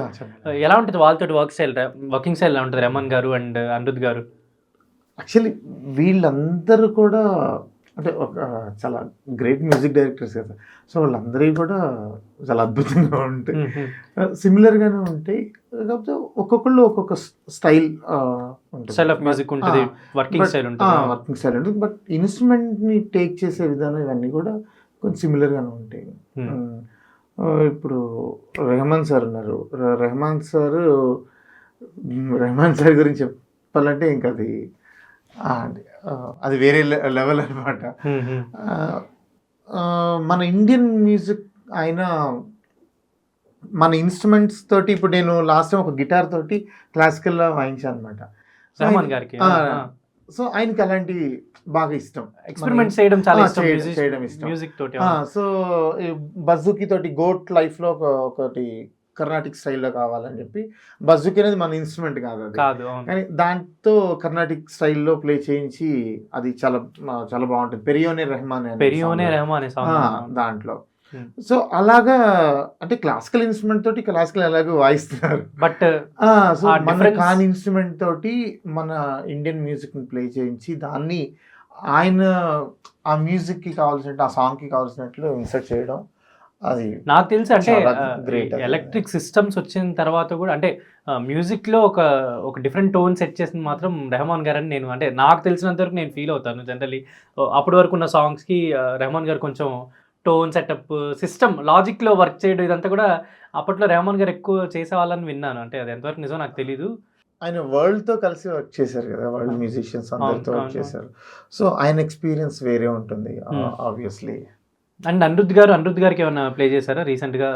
ఎలా ఉంటుంది వాళ్ళతో వర్కింగ్ స్టైల్ ఎలా ఉంటుంది రెహమాన్ గారు అండ్ అనిరుద్ గారు? యాక్చువల్లీ వీళ్ళందరూ కూడా అంటే ఒక చాలా గ్రేట్ మ్యూజిక్ డైరెక్టర్స్ కదా. సో వాళ్ళందరికీ కూడా చాలా అద్భుతంగా ఉంటాయి, సిమిలర్గానే ఉంటాయి. కాకపోతే ఒక్కొక్కళ్ళు ఒక్కొక్క స్టైల్ స్టైల్ ఆఫ్ మ్యూజిక్ ఉంటుంది, వర్కింగ్ స్టైల్ ఉంటుంది. బట్ ఇన్స్ట్రుమెంట్ని టేక్ చేసే విధానం ఇవన్నీ కూడా కొంచెం సిమిలర్గానే ఉంటాయి. ఇప్పుడు రెహమాన్ సార్ ఉన్నారు. రెహమాన్ సార్ గురించి చెప్పాలంటే ఇంకా అది వేరే లెవెల్ అనమాట. మన ఇండియన్ మ్యూజిక్ ఆయన మన ఇన్స్ట్రుమెంట్స్ తోటి, ఇప్పుడు నేను లాస్ట్ టైం ఒక గిటార్ తోటి క్లాసికల్ వాయించాను అనమాట. సో ఆయనకి అలాంటి బాగా ఇష్టం, ఎక్స్పెరిమెంట్ చేయడం ఇష్టం మ్యూజిక్ తోటి. సో బజుకి తోటి గోట్ లైఫ్ లో ఒకటి కర్ణాటిక్ స్టైల్లో కావాలని చెప్పి, బజుకి అనేది మన ఇన్స్ట్రుమెంట్ కాదు కానీ దాంతో కర్ణాటిక్ స్టైల్లో ప్లే చేయించి అది చాలా చాలా బాగుంటుంది. పెరియోనే రెహమాన్ దాంట్లో. సో అలాగా అంటే క్లాసికల్ ఇన్స్ట్రుమెంట్ తోటి క్లాసికల్ ఎలాగో వాయిస్తున్నారు, బట్ సో మన కాన్ ఇన్స్ట్రుమెంట్ తోటి మన ఇండియన్ మ్యూజిక్ ని ప్లే చేయించి దాన్ని ఆయన ఆ మ్యూజిక్ కి కావాల్సినట్టు, ఆ సాంగ్ కి కావాల్సినట్లు ఇన్సర్ట్ చేయడం, అది నాకు తెలిసి అంటే ఎలక్ట్రిక్ సిస్టమ్స్ వచ్చిన తర్వాత కూడా అంటే మ్యూజిక్ లో ఒక డిఫరెంట్ టోన్ సెట్ చేసింది మాత్రం రెహమాన్ గారు అని నేను అంటే నాకు తెలిసినంత వరకు నేను ఫీల్ అవుతాను. జనరల్లీ అప్పటి వరకు ఉన్న సాంగ్స్ కి రెహమాన్ గారు కొంచెం టోన్ సెటప్, సిస్టమ్, లాజిక్ లో వర్క్ చేయడం ఇదంతా కూడా అప్పట్లో రెహమాన్ గారు ఎక్కువ చేసేవాళ్ళని విన్నాను. అంటే అది ఎంతవరకు నిజం నాకు తెలీదు. ఆయన వరల్డ్ తో కలిసి వర్క్ చేశారు కదా, వరల్డ్ మ్యూజిషియన్స్ అందరితో వర్క్ చేశారు. సో ఆయన ఎక్స్పీరియన్స్ వేరే ఉంటుంది ఆబ్వియస్లీ. అండ్ అనిరుద్ గారికి ఏమైనా ప్లే చేశారా రీసెంట్ గా?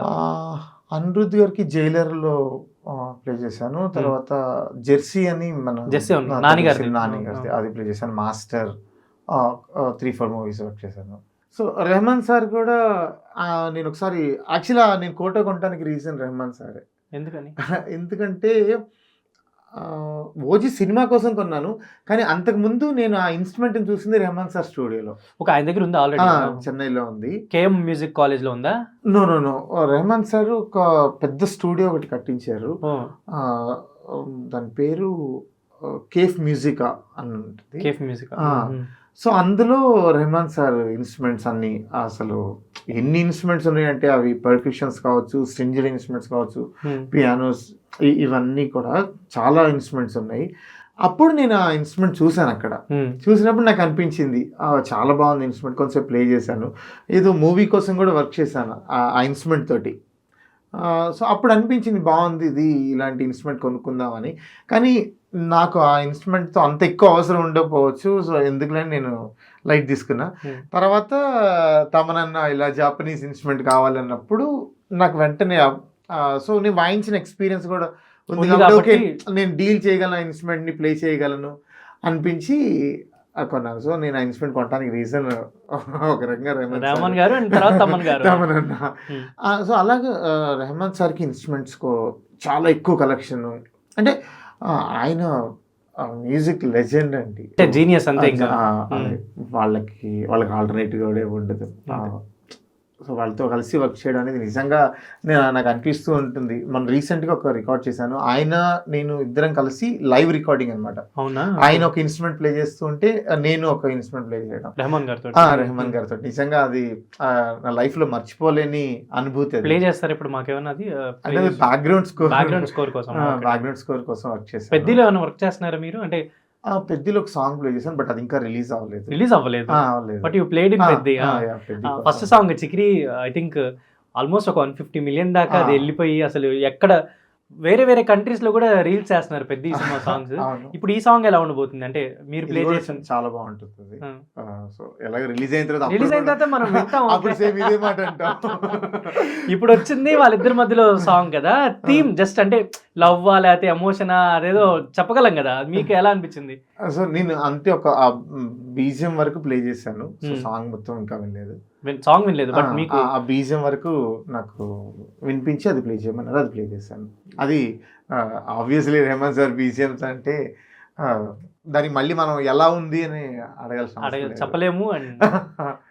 అనిరుద్ గారికి జైలర్ లో ప్లే చేశాను. తర్వాత జెర్సీ అని మన నాని గారి అది ప్లే చేశాను. మాస్టర్ 3-4 మూవీస్ వర్క్ చేశాను. సో రెహమాన్ సార్ కూడా నేను ఒకసారి యాక్చువల్గా నేను కోట కొనడానికి రీజన్ రెహమాన్ సారే. ఎందుకంటే ఓజీ సినిమా కోసం కొన్నాను, కానీ అంతకుముందు నేను ఆ ఇన్స్ట్రుమెంట్ చూసింది రెహమాన్ సార్ స్టూడియోలో. ఆయన దగ్గర ఉందా ఆల్రెడీ? చెన్నైలో ఉంది. కేఎం మ్యూజిక్ కాలేజ్ లో ఉందా? నో రెహమాన్ సార్ ఒక పెద్ద స్టూడియో ఒకటి కట్టించారు. దాని పేరు కేఫ్ మ్యూజికా అని ఉంటుంది. కేఫ్ మ్యూజికా. సో అందులో రెహమాన్ సార్ ఇన్స్ట్రుమెంట్స్ అన్ని, అసలు ఎన్ని ఇన్స్ట్రుమెంట్స్ ఉన్నాయంటే అవి పర్క్యూషన్స్ కావచ్చు, స్ట్రింగ్డ్ ఇన్స్ట్రుమెంట్స్ కావచ్చు, పియానోస్, ఇవన్నీ కూడా చాలా ఇన్స్ట్రుమెంట్స్ ఉన్నాయి. అప్పుడు నేను ఆ ఇన్స్ట్రుమెంట్ చూశాను. అక్కడ చూసినప్పుడు నాకు అనిపించింది చాలా బాగుంది ఇన్స్ట్రుమెంట్. కొంచెం ప్లే చేశాను, ఏదో మూవీ కోసం కూడా వర్క్ చేశాను ఆ ఇన్స్ట్రుమెంట్ తోటి. సో అప్పుడు అనిపించింది బాగుంది ఇది, ఇలాంటి ఇన్స్ట్రుమెంట్ కొనుక్కుందామని. కానీ నాకు ఆ ఇన్స్ట్రుమెంట్తో అంత ఎక్కువ అవసరం ఉండకపోవచ్చు. సో ఎందుకులే నేను లైట్ తీసుకున్నా. తర్వాత తమనన్న ఇలా జాపనీస్ ఇన్స్ట్రుమెంట్ కావాలన్నప్పుడు నాకు వెంటనే సో నేను వాయించిన ఎక్స్పీరియన్స్ కూడా ఉంది కాబట్టి ఓకే నేను డీల్ చేయగలను, ఆ ఇన్స్ట్రుమెంట్ని ప్లే చేయగలను అనిపించి కొన్నాను. సో నేను ఆ ఇన్స్ట్రుమెంట్ కొనడానికి రీజన్ ఒక రకంగా రెహమాన్ గారు అండ్ తర్వాత తమన్ గారు. తమనన్న. సో అలాగే రెహమాన్ సార్కి ఇన్స్ట్రుమెంట్స్ చాలా ఎక్కువ కలెక్షన్. అంటే ఆయన మ్యూజిక్ లెజెండ్ అండి, జీనియస్ అంతే. ఇంకా వాళ్ళకి ఆల్టర్నేటివ్ కూడా ఉండదు. సో వాళ్ళతో కలిసి వర్క్ చేయడం అనేది నిజంగా నాకు అనిపిస్తూ ఉంటుంది. మనం రీసెంట్గా ఒక రికార్డ్ చేశాను, నేను ఇద్దరం కలిసి లైవ్ రికార్డింగ్ అనమాట. అవునా? ఆయన ఒక ఇన్స్ట్రుమెంట్ ప్లే చేస్తూ ఉంటే నేను ఒక ఇన్స్ట్రుమెంట్ ప్లే చేయడం రెహమాన్ గారితో. నిజంగా అది నా లైఫ్ లో మర్చిపోలేని అనుభూతి. ప్లే చేస్తారు ఇప్పుడు మాకేమన్నా? అది అంటే బ్యాక్గ్రౌండ్ స్కోర్ కోసం వర్క్ చేశాను. పెద్దలో ఏమైనా వర్క్ చేస్తున్నారా మీరు? అంటే పెద్దలో ఒక సాంగ్ ప్లే చేశాను, బట్ అది ఇంకా రిలీజ్ అవ్వలేదు. But you played in Peddi. First song Chikiri I think almost ఒక 150 million దాకా అది వెళ్ళిపోయి అసలు ఎక్కడ వేరే వేరే కంట్రీస్ లో కూడా రీల్స్ చేస్తున్నారు పెద్ద సినిమా సాంగ్స్. ఇప్పుడు ఈ సాంగ్ ఎలా ఉండబోతుంది? అంటే మీరు ప్లే చేసిన చాలా బాగుంటుంది. సో ఎలాగ రిలీజ్ అయిన తర్వాత మనం వింటాం. అప్పుడు సేమ్ ఇదే మాట అంటాం. ఇప్పుడు వచ్చింది వాళ్ళిద్దరి మధ్యలో సాంగ్ కదా, థీమ్ జస్ట్ అంటే లవ్ లేకపోతే ఎమోషనా అదేదో చెప్పగలం కదా, మీకు ఎలా అనిపించింది? సో నేను అంతే ఒక బీజిఎం వరకు ప్లే చేశాను. సో సాంగ్ మొత్తం ఇంకా వినలేదు, బట్ మీకు ఆ బీజిఎం వరకు నాకు వినిపించి అది ప్లే చేయమన్నారు, అది ప్లే చేశాను. అది ఆబ్వియస్లీ రెహమాన్ సార్ బీజిఎంస్ అంటే దానికి మళ్ళీ మనం ఎలా ఉంది అని చెప్పలేము. అండ్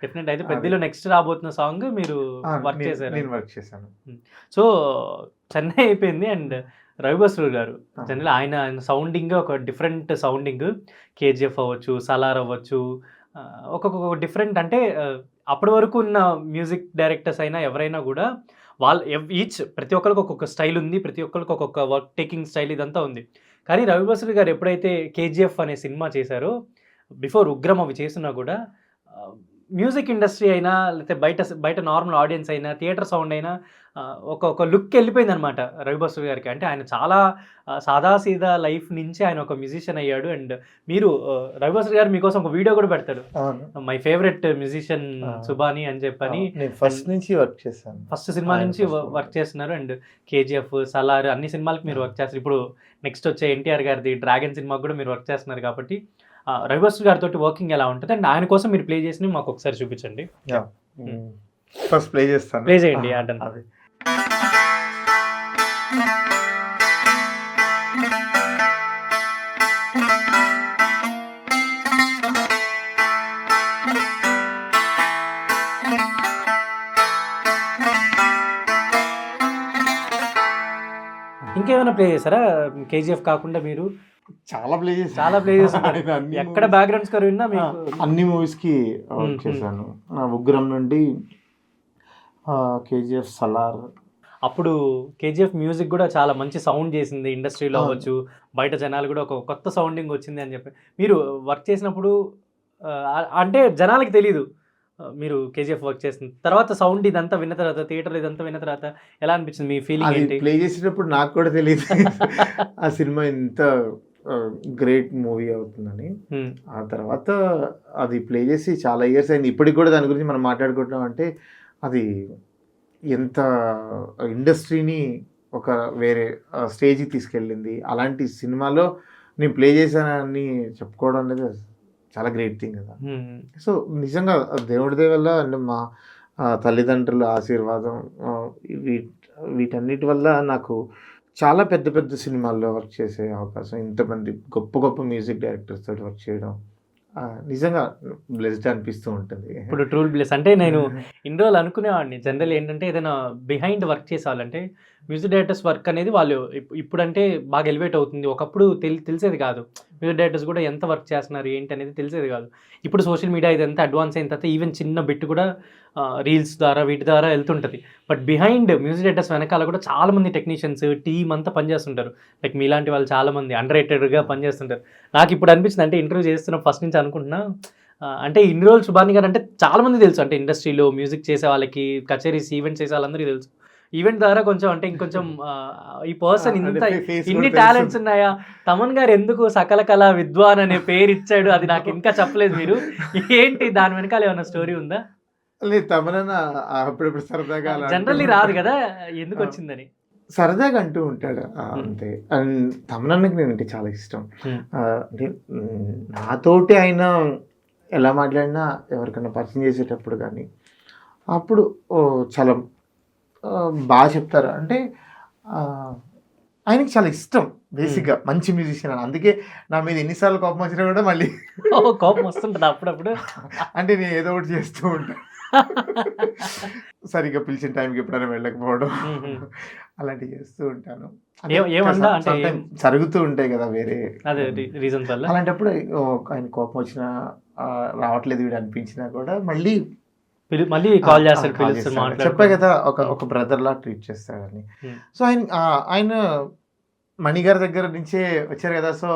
డెఫినెట్ అయితే పెద్దలో నెక్స్ట్ రాబోతున్న సాంగ్ మీరు వర్క్ చేశారు. నేను వర్క్ చేశాను. సో చెన్నై అయిపోయింది. అండ్ రవి బస్రూర్ గారు జనరల్ ఆయన సౌండింగ్ ఒక డిఫరెంట్ సౌండింగ్. కేజీఎఫ్ అవ్వచ్చు, సలార్ అవ్వచ్చు, ఒక్కొక్క డిఫరెంట్. అంటే అప్పటి వరకు ఉన్న మ్యూజిక్ డైరెక్టర్స్ అయినా ఎవరైనా కూడా ప్రతి ఒక్కరికి ఒక్కొక్క స్టైల్ ఉంది, ప్రతి ఒక్కరికి ఒక్కొక్క వర్క్ టేకింగ్ స్టైల్ ఇదంతా ఉంది. కానీ రవి బస్రూర్ గారు ఎప్పుడైతే కేజీఎఫ్ అనే సినిమా చేశారో, బిఫోర్ ఉగ్రం అవి చేసినా కూడా మ్యూజిక్ ఇండస్ట్రీ అయినా లేకపోతే బయట నార్మల్ ఆడియన్స్ అయినా థియేటర్ సౌండ్ అయినా ఒక లుక్ వెళ్ళిపోయింది అనమాట రవి బస్రూర్ గారికి. అంటే ఆయన చాలా సాదాసీదా లైఫ్ నుంచి ఆయన ఒక మ్యూజిషియన్ అయ్యాడు. అండ్ మీరు రవి బస్రూర్ గారు మీకోసం ఒక వీడియో కూడా పెడతాడు, మై ఫేవరెట్ మ్యూజిషియన్ సుబాని అని చెప్పని. ఫస్ట్ నుంచి వర్క్ చేశాను, ఫస్ట్ సినిమా నుంచి వర్క్ చేస్తున్నారు. అండ్ కేజీఎఫ్, సలార్ అన్ని సినిమాలకు మీరు వర్క్ చేస్తారు. ఇప్పుడు నెక్స్ట్ వచ్చే ఎన్టీఆర్ గారిది డ్రాగన్ సినిమాకి కూడా మీరు వర్క్ చేస్తున్నారు. కాబట్టి రవి బస్రూర్ గారితో వర్కింగ్ ఎలా ఉంటుంది అండ్ ఆయన కోసం మీరు ప్లే చేసి మాకు ఒకసారి చూపించండి. ఫస్ట్ ప్లే చేస్తాను, ప్లే చేయండి. ఆడన్ ఇంకేమైనా ప్లే చేశారా కేజీఎఫ్ కాకుండా? మీరు చాలా ప్లే చేస్తారు. ఎక్కడ బ్యాక్గ్రౌండ్ స్కోర్ విన్నా అన్ని మూవీస్ కి వర్క్ చేశాను. ఉగ్రం నుండి కేజీఎఫ్, సలార్. అప్పుడు కేజీఎఫ్ మ్యూజిక్ కూడా చాలా మంచి సౌండ్ చేసింది ఇండస్ట్రీలో అవ్వచ్చు, బయట జనాలు కూడా ఒక కొత్త సౌండింగ్ వచ్చింది అని చెప్పి మీరు వర్క్ చేసినప్పుడు అంటే జనాలకి తెలీదు మీరు కేజీఎఫ్ వర్క్ చేసిన తర్వాత సౌండ్ ఇదంతా విన్న తర్వాత, థియేటర్ ఇదంతా విన్న తర్వాత ఎలా అనిపించింది? మీ ఫీలింగ్ ఏంటి? ప్లే చేసేటప్పుడు నాకు కూడా తెలియదు ఆ సినిమా ఇంత గ్రేట్ మూవీ అవుతుందని. ఆ తర్వాత అది ప్లే చేసి చాలా ఇయర్స్ అయింది. ఇప్పటికి కూడా దాని గురించి మనం మాట్లాడుకుంటున్నాం అంటే అది ఎంత ఇండస్ట్రీని ఒక వేరే స్టేజ్కి తీసుకెళ్ళింది. అలాంటి సినిమాలో నేను ప్లే చేశానని చెప్పుకోవడం అనేది చాలా గ్రేట్ థింగ్ కదా. సో నిజంగా దేవుడి వల్ల అంటే మా తల్లిదండ్రుల ఆశీర్వాదం వీటన్నిటి వల్ల నాకు చాలా పెద్ద పెద్ద సినిమాల్లో వర్క్ చేసే అవకాశం, ఇంతమంది గొప్ప గొప్ప మ్యూజిక్ డైరెక్టర్స్ తోటి వర్క్ చేయడం నిజంగా బ్లెస్డ్ అనిపిస్తూ ఉంటుంది. ఇప్పుడు ట్రూల్ బ్లెస్. అంటే నేను ఇన్ని రోజులు అనుకునేవాడిని జనరల్ ఏంటంటే ఏదైనా బిహైండ్ వర్క్ చేసేవాళ్ళంటే మ్యూజిక్ డైరెక్టర్స్ వర్క్ అనేది వాళ్ళు ఇప్పుడంటే బాగా ఎలివేట్ అవుతుంది. ఒకప్పుడు తెలిసేది కాదు మ్యూజిక్ డైరెక్టర్స్ కూడా ఎంత వర్క్ చేస్తున్నారు ఏంటి అనేది తెలిసేది కాదు. ఇప్పుడు సోషల్ మీడియా ఇదంతా అడ్వాన్స్ అయిన తర్వాత ఈవెన్ చిన్న బిట్ కూడా రీల్స్ ద్వారా వీటి ద్వారా వెళ్తుంటుంది. బట్ బిహైండ్ మ్యూజిక్ డైరెక్టర్స్ వెనకాల కూడా చాలామంది టెక్నీషియన్స్ టీమ్ అంతా పనిచేస్తుంటారు. లైక్ మీలాంటి వాళ్ళు చాలామంది అండర్ రేటెడ్గా పనిచేస్తుంటారు. నాకు ఇప్పుడు అనిపించింది అంటే ఇంటర్వ్యూ చేస్తున్న ఫస్ట్ నుంచి అనుకుంటున్నా అంటే ఇన్ని రోజులు సుబాని గారు అంటే చాలామంది తెలుసు, అంటే ఇండస్ట్రీలో మ్యూజిక్ చేసే వాళ్ళకి, కచేరీస్ ఈవెంట్స్ చేసే వాళ్ళందరికీ తెలుసు. ఈవెంట్ ద్వారా కొంచెం అంటే ఇంకొంచెం ఈ పర్సన్ ఇంత face ఇన్ని కూడా టాలెంట్స్ తెలుసు. ఉన్నాయా, తమన్ గారు ఎందుకు సకల కళా విద్వాన్ అనే పేరు ఇచ్చాడు, అది నాకు ఇంకా చెప్పలేదు మీరు. ఏంటి దాని వెనకాల ఏమైనా స్టోరీ ఉందా? లేదు తమనన్న అప్పుడప్పుడు సరదాగా అలా అంటూ జనరల్లీ రాదు ఉంటాడు. కదా, ఎందుకు ఆ. వచ్చిందని. సరదాగా అంటూ ఉంటాడు అంతే. అండ్ తమనన్నకి నేనంటే చాలా ఇష్టం. అంటే నాతోటి ఆయన ఎలా మాట్లాడినా ఎవరికైనా పరిచయం చేసేటప్పుడు కానీ అప్పుడు చాలా బాగా చెప్తారు. అంటే ఆ, ఆయనకి చాలా ఇష్టం బేసిక్గా మంచి మ్యూజిషియన్ అని. అందుకే నా మీద ఎన్నిసార్లు కోపం వచ్చినా కూడా మళ్ళీ కోపం వస్తుంటది అప్పుడప్పుడు. అంటే నేను ఏదో ఒకటి చేస్తూ ఉంటాను. సరిగ్గా పిలిచిన టైంకి ఎప్పుడైనా వెళ్ళకపోవడం అలాంటివి చేస్తూ ఉంటాను. అంటే ఏమన్నా అంటే sometimes జరుగుతూ ఉంటాయి కదా వేరే అదే రీజన్స్ వల్ల. అలాంటప్పుడు ఆయన కోపం వచ్చినా రావట్లేదు వీడు అనిపించినా కూడా మళ్ళీ మళ్ళీ కాల్ చేస్తాడు, call పిలుస్తాడు, చేస్తాడు. చెప్పా మాట్లాడుతాడు. కదా ఒక బ్రదర్ లా ట్రీట్ చేస్తాడని. Hmm. సో ఆయన మణి గారి దగ్గర నుంచే వచ్చారు కదా. సో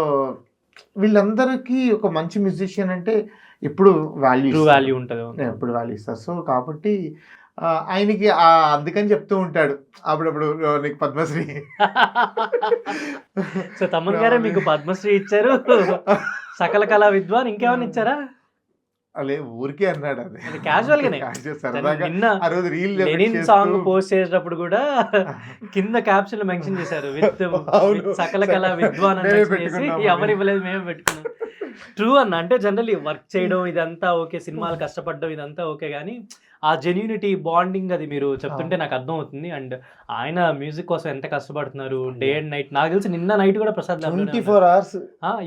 వీళ్ళందరికీ ఒక మంచి మ్యూజిషియన్ అంటే ఎప్పుడు ట్రూ వాల్యూ ఉంటుంది. ఎప్పుడు వాల్యూ ఇస్తారు. సో కాబట్టి ఆయనకి అందుకని చెప్తూ ఉంటాడు అప్పుడప్పుడు నీకు పద్మశ్రీ. సో తమన్ గారే మీకు పద్మశ్రీ ఇచ్చారు, సకల కళా విద్వాన్, ఇంకేమైనా ఇచ్చారా? అలే ఊరికే అన్నాడు అది క్యాజువల్ గానే. Casual, సరదాగా నిన్న ఆ రోజు రీల్ లెనిన్ సాంగ్ పోస్ట్ చేసేటప్పుడు కూడా కింద క్యాప్షన్ మెన్షన్ చేశారు విత్ అవును. సకల కళా విద్వాన్ అని మేమే mention చేసి, పెట్టుకున్నాము. ఎవరు ఇవ్వలేదు, మేమే పెట్టుకున్నాం. ట్రూ అన్న, అంటే జనరల్లీ వర్క్ చేయడం ఇదంతా ఓకే, సినిమాలు కష్టపడడం ఇదంతా ఓకే, కానీ ఆ జెన్యూనిటీ బాండింగ్ అది మీరు చెప్తుంటే నాకు అర్థం అవుతుంది. అండ్ ఆయన మ్యూజిక్ కోసం ఎంత కష్టపడుతున్నారు డే అండ్ నైట్. నాకు తెలిసి నిన్న నైట్ కూడా ప్రసాద్ ల్యాబ్లోనే 24 ఉన్నారు. hours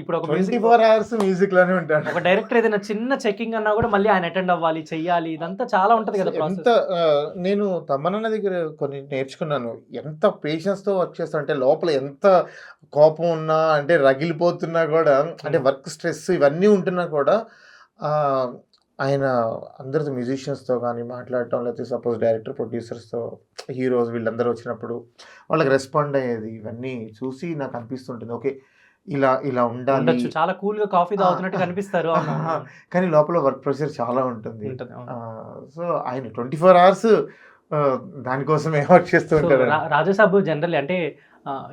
ఇప్పుడు ఒక 24 hours మ్యూజిక్ లోనే ఉంటాడు. ఒక డైరెక్టర్ ఏదైనా చిన్న చెకింగ్ అన్నా కూడా మళ్ళీ ఆయన అటెండ్ అవ్వాలి, చెయ్యాలి, ఇదంతా చాలా ఉంటది కదా ఎంత ప్రాసెస్. నేను తమ్మనన్న దగ్గర కొన్ని నేర్చుకున్నాను. ఎంత పేషెన్స్ తో వర్క్ చేస్తా అంటే లోపల ఎంత కోపం ఉన్నా అంటే రగిలిపోతున్నా కూడా అంటే వర్క్ స్ట్రెస్ ఇవన్నీ ఉంటున్నా కూడా ఆయన అందరితో మ్యూజిషియన్స్తో కానీ మాట్లాడటం, లేకపోతే సపోజ్ డైరెక్టర్ ప్రొడ్యూసర్స్తో హీరోస్ వీళ్ళందరూ వచ్చినప్పుడు వాళ్ళకి రెస్పాండ్ అయ్యేది ఇవన్నీ చూసి నాకు అనిపిస్తుంటుంది. ఓకే ఇలా ఇలా ఉండాలి. ఉండొచ్చు, చాలా కూల్ గా కాఫీ తాగుతున్నట్టు కనిపిస్తారు. కానీ లోపల వర్క్ ప్రెషర్ చాలా ఉంటుంది. ఉంటది, అవును. సో ఆయన 24 hours దానికోసమే వర్క్ చేస్తూ ఉంటారు. రాజాసాబు జనరల్లీ అంటే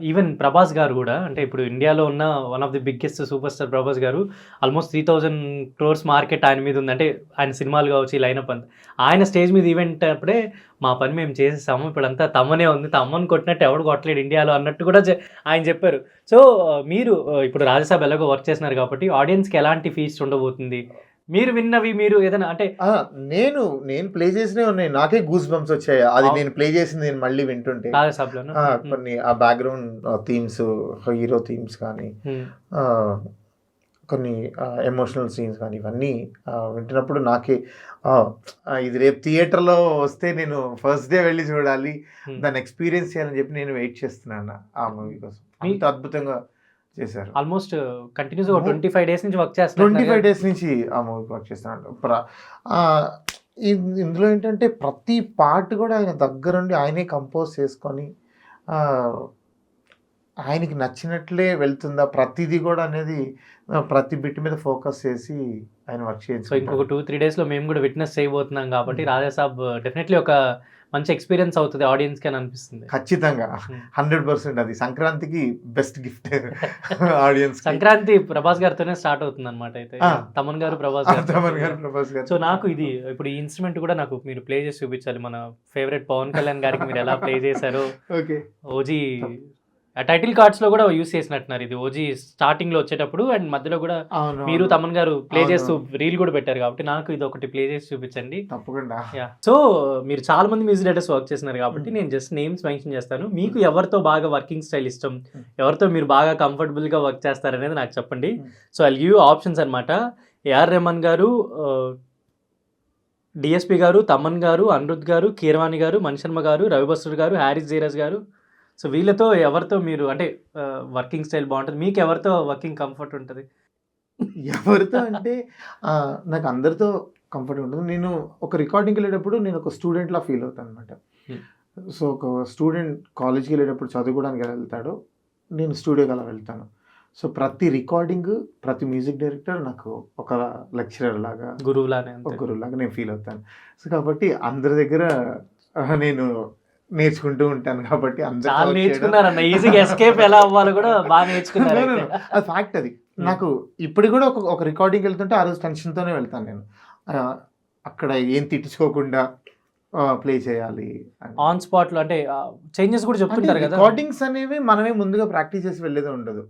ఈవెన్ ప్రభాస్ గారు కూడా, అంటే ఇప్పుడు ఇండియాలో ఉన్న one of the biggest super star Prabhas గారు ఆల్మోస్ట్ 3000 crores మార్కెట్ ఆయన మీద ఉంది. అంటే ఆయన సినిమాలు కావచ్చు, ఈ లైనప్ అంతా. ఆయన స్టేజ్ మీద ఈవెంట్ అప్పుడే మా పని మేము చేసేసాము, ఇప్పుడు అంతా తమ్మనే ఉంది, తమ్మని కొట్టినట్టు ఎవడు కొట్టలేడు ఇండియాలో అన్నట్టు కూడా ఆయన చెప్పారు. సో మీరు ఇప్పుడు రాజాసాబ్ ఎలాగో వర్క్ చేస్తున్నారు కాబట్టి ఆడియన్స్కి ఎలాంటి ఫీస్ట్ ఉండబోతుంది, మీరు విన్నవి, మీరు ఏదైనా అంటే నేను ప్లే చేసినవి ఉన్నాయి, నాకే గూస్ బంప్స్ వచ్చాయి. అది నేను ప్లే చేసింది నేను మళ్ళీ వింటుంటే రాజాసాబ్లోను కొన్ని ఆ బ్యాక్గ్రౌండ్ థీమ్స్, హీరో థీమ్స్ కానీ కొన్ని ఎమోషనల్ సీన్స్ కానీ ఇవన్నీ వింటున్నప్పుడు నాకే ఇది రేపు థియేటర్లో వస్తే నేను ఫస్ట్ డే వెళ్ళి చూడాలి, దాన్ని ఎక్స్పీరియన్స్ చేయాలని చెప్పి నేను వెయిట్ చేస్తున్నాను ఆ మూవీ కోసం. అంత అద్భుతంగా చేశారు. ఆల్మోస్ట్ కంటిన్యూస్ 25 days నుంచి వర్క్ చేస్తారు. 25 days నుంచి ఆ మూవీ వర్క్ చేస్తున్నాడు. ఇందులో ఏంటంటే ప్రతి పార్ట్ కూడా ఆయన దగ్గరుండి ఆయనే కంపోజ్ చేసుకొని ఆయనకి నచ్చినట్లే వెళ్తుందా ప్రతిదీ కూడా అనేది ప్రతి బిట్ మీద ఫోకస్ చేసి ఆయన వర్క్ చేయండి. సో ఇంకొక 2-3 days లో మేము కూడా విట్నెస్ చేయబోతున్నాం కాబట్టి రాజాసాబ్ డెఫినెట్లీ ఒక మంచి ఎక్స్పీరియన్స్ అవుతుంది ఆడియన్స్కి అని అనిపిస్తుంది. ఖచ్చితంగా 100%. అది సంక్రాంతికి best gift audience. Sankranti Prabhas గారితోనే స్టార్ట్ అవుతుంది అనమాట. అయితే తమన్ గారు ప్రభాస్ గారు. సో నాకు ఇది ఇప్పుడు ఈ ఇన్స్ట్రుమెంట్ కూడా నాకు మీరు ప్లే చేసి చూపించాలి. మన ఫేవరెట్ పవన్ కళ్యాణ్ గారికి మీరు ఎలా ప్లే చేశారో. ఓకే, ఓజీ టైటిల్ కార్డ్స్ లో కూడా యూస్ చేసినట్టున్నారు. ఇది ఓజీ స్టార్టింగ్ లో వచ్చేటప్పుడు అండ్ మధ్యలో కూడా మీరు తమన్ గారు ప్లే చేస్తూ రీల్ కూడా పెట్టారు కాబట్టి నాకు ఇది ఒకటి ప్లే చేసి చూపించండి. తప్పకుండా. సో మీరు చాలా మంది మ్యూజిక్ డైరెక్టర్స్ వర్క్ చేస్తున్నారు కాబట్టి నేను జస్ట్ నేమ్స్ మెన్షన్ చేస్తాను. మీకు ఎవరితో బాగా వర్కింగ్ స్టైల్ ఇష్టం, ఎవరితో మీరు బాగా కంఫర్టబుల్ గా వర్క్ చేస్తారనేది నాకు చెప్పండి. So I give you options అనమాట. ఏఆర్ రెహమాన్ గారు, డిఎస్పి గారు, తమన్ గారు, అనిరుద్ గారు, కీరవాణి గారు, మణిశర్మ గారు, రవిబస్టర్ గారు, హ్యారిస్ జైరస్ గారు. సో వీళ్ళతో ఎవరితో మీరు అంటే వర్కింగ్ స్టైల్ బాగుంటుంది, మీకు ఎవరితో వర్కింగ్ కంఫర్ట్ ఉంటుంది? ఎవరితో అంటే నాకు అందరితో కంఫర్ట్ ఉంటుంది. నేను ఒక రికార్డింగ్కి వెళ్ళేటప్పుడు నేను ఒక స్టూడెంట్లా ఫీల్ అవుతాను అనమాట. సో ఒక స్టూడెంట్ కాలేజ్కి వెళ్ళేటప్పుడు చదువుకోవడానికి ఎలా వెళ్తాడో నేను స్టూడియోకి అలా వెళ్తాను. సో ప్రతి రికార్డింగ్, ప్రతి మ్యూజిక్ డైరెక్టర్ నాకు ఒక లెక్చరర్ లాగా, గురువులానే, ఒక గురువులాగా నేను ఫీల్ అవుతాను. సో కాబట్టి అందరి దగ్గర నేను నేర్చుకుంటూ ఉంటాను కాబట్టి చాలా నేర్చుకున్నారన్న, ఈజీగా ఎస్కేప్ ఎలా అవ్వాలో కూడా బాగా నేర్చుకున్నారు అయితే. అది ఫ్యాక్ట్. అది నాకు ఇప్పుడు కూడా ఒక రికార్డింగ్ వెళ్తుంటే ఆ రోజు టెన్షన్తోనే వెళ్తాను నేను. అక్కడ ఏం తిట్టించుకోకుండా ప్లే చేయాలి ఆన్ స్పాట్ లో, అంటే చేంజెస్ కూడా చెప్తుంటారు కదా. రికార్డింగ్స్ అనేవి మనమే ముందుగా ప్రాక్టీస్ చేసి వెళ్ళేది ఉండదు,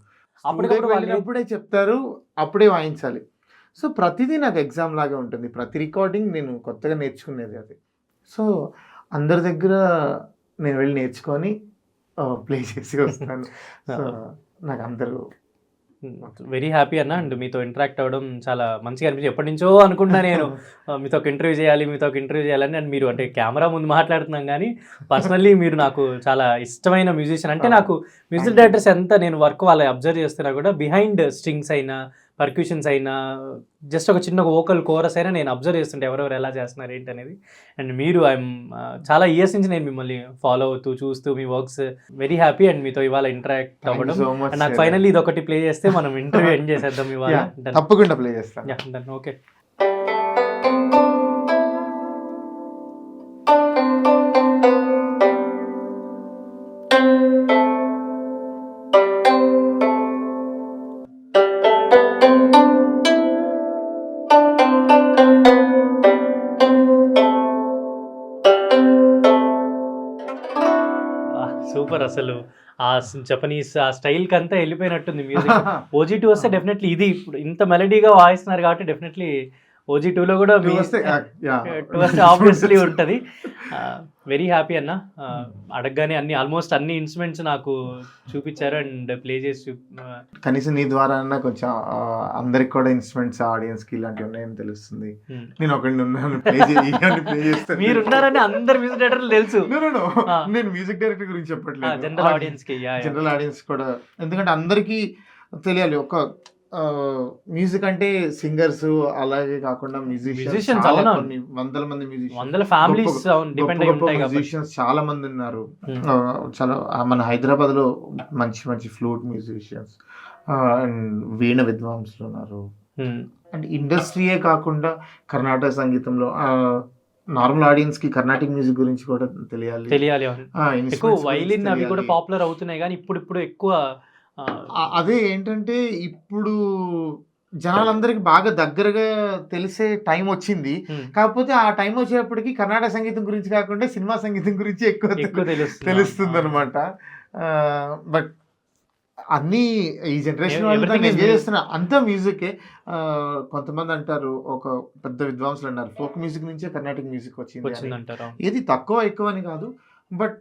అప్పటికప్పుడు వాళ్ళు వెళ్ళినప్పుడే చెప్తారు, అప్పుడే వాయించాలి. సో ప్రతిదీ నాకు ఎగ్జామ్ లాగా ఉంటుంది, ప్రతి రికార్డింగ్ నేను కొత్తగా నేర్చుకునేది అది. సో అందరి దగ్గర నేను వెళ్ళి నేర్చుకొని ప్లే చేసి వస్తాను. సో నాకు అందరూ వెరీ హ్యాపీ అన్న. అండ్ మీతో ఇంటరాక్ట్ అవ్వడం చాలా మంచిగా అనిపించింది. ఎప్పటి నుంచో అనుకుంటున్నా నేను మీతో ఒక ఇంటర్వ్యూ చేయాలని. అండ్ మీరు అంటే కెమెరా ముందు మాట్లాడుతున్నాం కానీ పర్సనల్లీ మీరు నాకు చాలా ఇష్టమైన మ్యూజిషియన్. అంటే నాకు మ్యూజిక్ డైరెక్టర్స్ ఎంత నేను వర్క్ వాళ్ళ అబ్జర్వ్ చేస్తున్నా కూడా బిహైండ్ స్ట్రింగ్స్ అయినా పర్క్యూషన్స్ అయినా జస్ట్ ఒక చిన్న వోకల్ కోరస్ అయినా నేను అబ్జర్వ్ చేస్తుంటే ఎవరెవరు ఎలా చేస్తున్నారు ఏంటి అనేది. అండ్ మీరు చాలా ఇయర్స్ నుంచి నేను మిమ్మల్ని ఫాలో అవుతూ చూస్తూ మీ వర్క్స్ వెరీ హ్యాపీ. అండ్ మీతో ఇవాళ ఇంటరాక్ట్ అవ్వడం. అండ్ నాకు ఫైనల్లీ ఇది ఒకటి ప్లే చేస్తే మనం ఇంటర్వ్యూ ఎండ్ చేసేద్దాం ఇవాళ. తప్పకుండా ప్లే చేస్తాను. ఓకే. సూపర్. అసలు ఆ జపనీస్ ఆ స్టైల్కి అంతా వెళ్ళిపోయినట్టుంది మ్యూజిక్. OG2 వస్తే డెఫినెట్లీ ఇది ఇప్పుడు ఇంత మెలడీగా వాయిస్తున్నారు కాబట్టి డెఫినెట్లీ OG2లో కూడా ఆబ్వియస్లీ ఉంటుంది. వెరీ హ్యాపీ అన్న. అడగగానే ఆల్మోస్ట్ అన్ని ఇన్స్ట్రుమెంట్స్ నాకు చూపించారు అండ్ ప్లే చేసి. కనీసం నీ ద్వారా కొంచెం అందరికి కూడా ఇన్స్ట్రుమెంట్స్ ఆడియన్స్ కి ఇలాంటివి ఉన్నాయని తెలుస్తుంది. నేను ఒకటి ఉన్నాను, మీరు ఉన్నారని అందరు మ్యూజిక్ డైరెక్టర్లు తెలుసు. నేను మ్యూజిక్ డైరెక్టర్ గురించి చెప్పట్లేదు, జనరల్ ఆడియన్స్ కి. జనరల్ ఆడియన్స్ కూడా, ఎందుకంటే అందరికీ తెలియాలి. ఒక మ్యూజిక్ అంటే సింగర్స్ అలాగే కాకుండా మ్యూజిషియన్స్ వందల మంది మ్యూజిషియన్స్ చాలా మంది ఉన్నారు. చాలా మన హైదరాబాద్ లో మంచి మంచి ఫ్లూట్ మ్యూజిషియన్స్ అండ్ వీణ విద్వాంసులు ఉన్నారు. అండ్ ఇండస్ట్రీయే కాకుండా కర్ణాటక సంగీతంలో నార్మల్ ఆడియన్స్ కి కర్ణాటిక్ మ్యూజిక్ గురించి కూడా తెలియాలి. వైలిన్ అవి కూడా పాపులర్ అవుతున్నాయి కానీ ఇప్పుడు ఎక్కువ అదే ఏంటంటే ఇప్పుడు జనాలందరికి బాగా దగ్గరగా తెలిసే టైం వచ్చింది. కాకపోతే ఆ టైం వచ్చేటప్పటికి కర్ణాటక సంగీతం గురించి కాకుండా సినిమా సంగీతం గురించి ఎక్కువ తెలుస్తుంది అనమాట. బట్ అన్ని ఈ జనరేషన్ వాళ్ళు ఎంజాయ్ చేస్తున్నా అంతా మ్యూజికే. కొంతమంది అంటారు, ఒక పెద్ద విద్వాంసులు అన్నారు, ఫోక్ మ్యూజిక్ నుంచే కర్ణాటిక్ మ్యూజిక్ వచ్చింది అంటారు. ఏది తక్కువ ఎక్కువ అని కాదు, బట్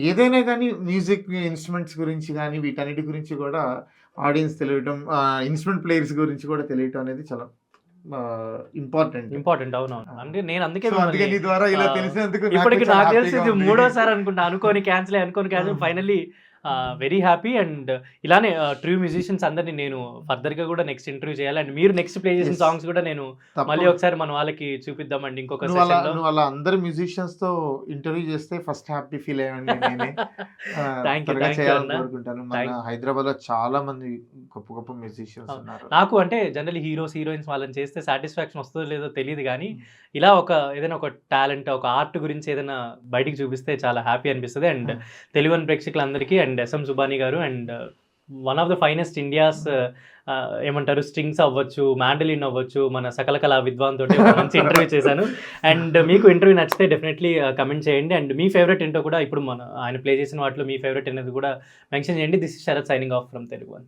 ఏదైనా కానీ మ్యూజిక్ ఇన్స్ట్రుమెంట్స్ గురించి కానీ వీటన్నిటి గురించి కూడా ఆడియన్స్ తెలియటం, ఇన్స్ట్రుమెంట్ ప్లేయర్స్ గురించి కూడా తెలియటం అనేది చాలా ఇంపార్టెంట్. అవునవును. అంటే నేను అందుకే నీ ద్వారా ఇలా తెలిసినందుకు ఇప్పటికి నాకు తెలిసి మూడోసారి అనుకుంటా అనుకోని cancel finally very happy. And ఇలానే ట్రూ మ్యూజిషియన్స్ అందరినీ నేను ఫర్దర్ గా కూడా నెక్స్ట్ ఇంటర్వ్యూ చేయాలి. అండ్ మీరు నెక్స్ట్ ప్లే చేసిన సాంగ్స్ కూడా నేను మళ్ళీ ఒకసారి మన వాళ్ళకి చూపిద్దామండి ఇంకొక సెషన్ లో. వాళ్ళ అందరు మ్యూజిషియన్స్ తో ఇంటర్వ్యూ చేస్తే ఫస్ట్ హ్యాపీ ఫీల్ అయ్యండి. కోరుకుంటాను. మన హైదరాబాద్ లో చాలా మంది గొప్ప గొప్ప మ్యూజిషియన్స్ ఉన్నారు. నాకు అంటే జనరల్ హీరోయిన్స్ వాళ్ళని చేస్తే సాటిస్ఫాక్షన్ వస్తుందో లేదో తెలియదు కానీ ఇలా ఏదైనా ఒక టాలెంట్, ఒక ఆర్ట్ గురించి ఏదైనా బయటికి చూపిస్తే చాలా హ్యాపీ అనిపిస్తుంది. అండ్ తెలుగు ప్రేక్షకులందరికీ అండ్ SM సుబానీ గారు and one of the finest India's ఏమంటారు స్ట్రింగ్స్ అవ్వచ్చు, మ్యాండలిన్ అవ్వచ్చు, మన సకల కళా విద్వాన్ తోటి మంచి ఇంటర్వ్యూ చేశాను. అండ్ మీకు ఇంటర్వ్యూ నచ్చితే డెఫినెట్లీ కమెంట్ చేయండి. అండ్ మీ ఫేవరెట్ ఏంటో కూడా ఇప్పుడు ఆయన ప్లే చేసిన వాటిలో మీ ఫేవరెట్ అనేది కూడా మెన్షన్ చేయండి. This is Sharath signing off from Telugu one.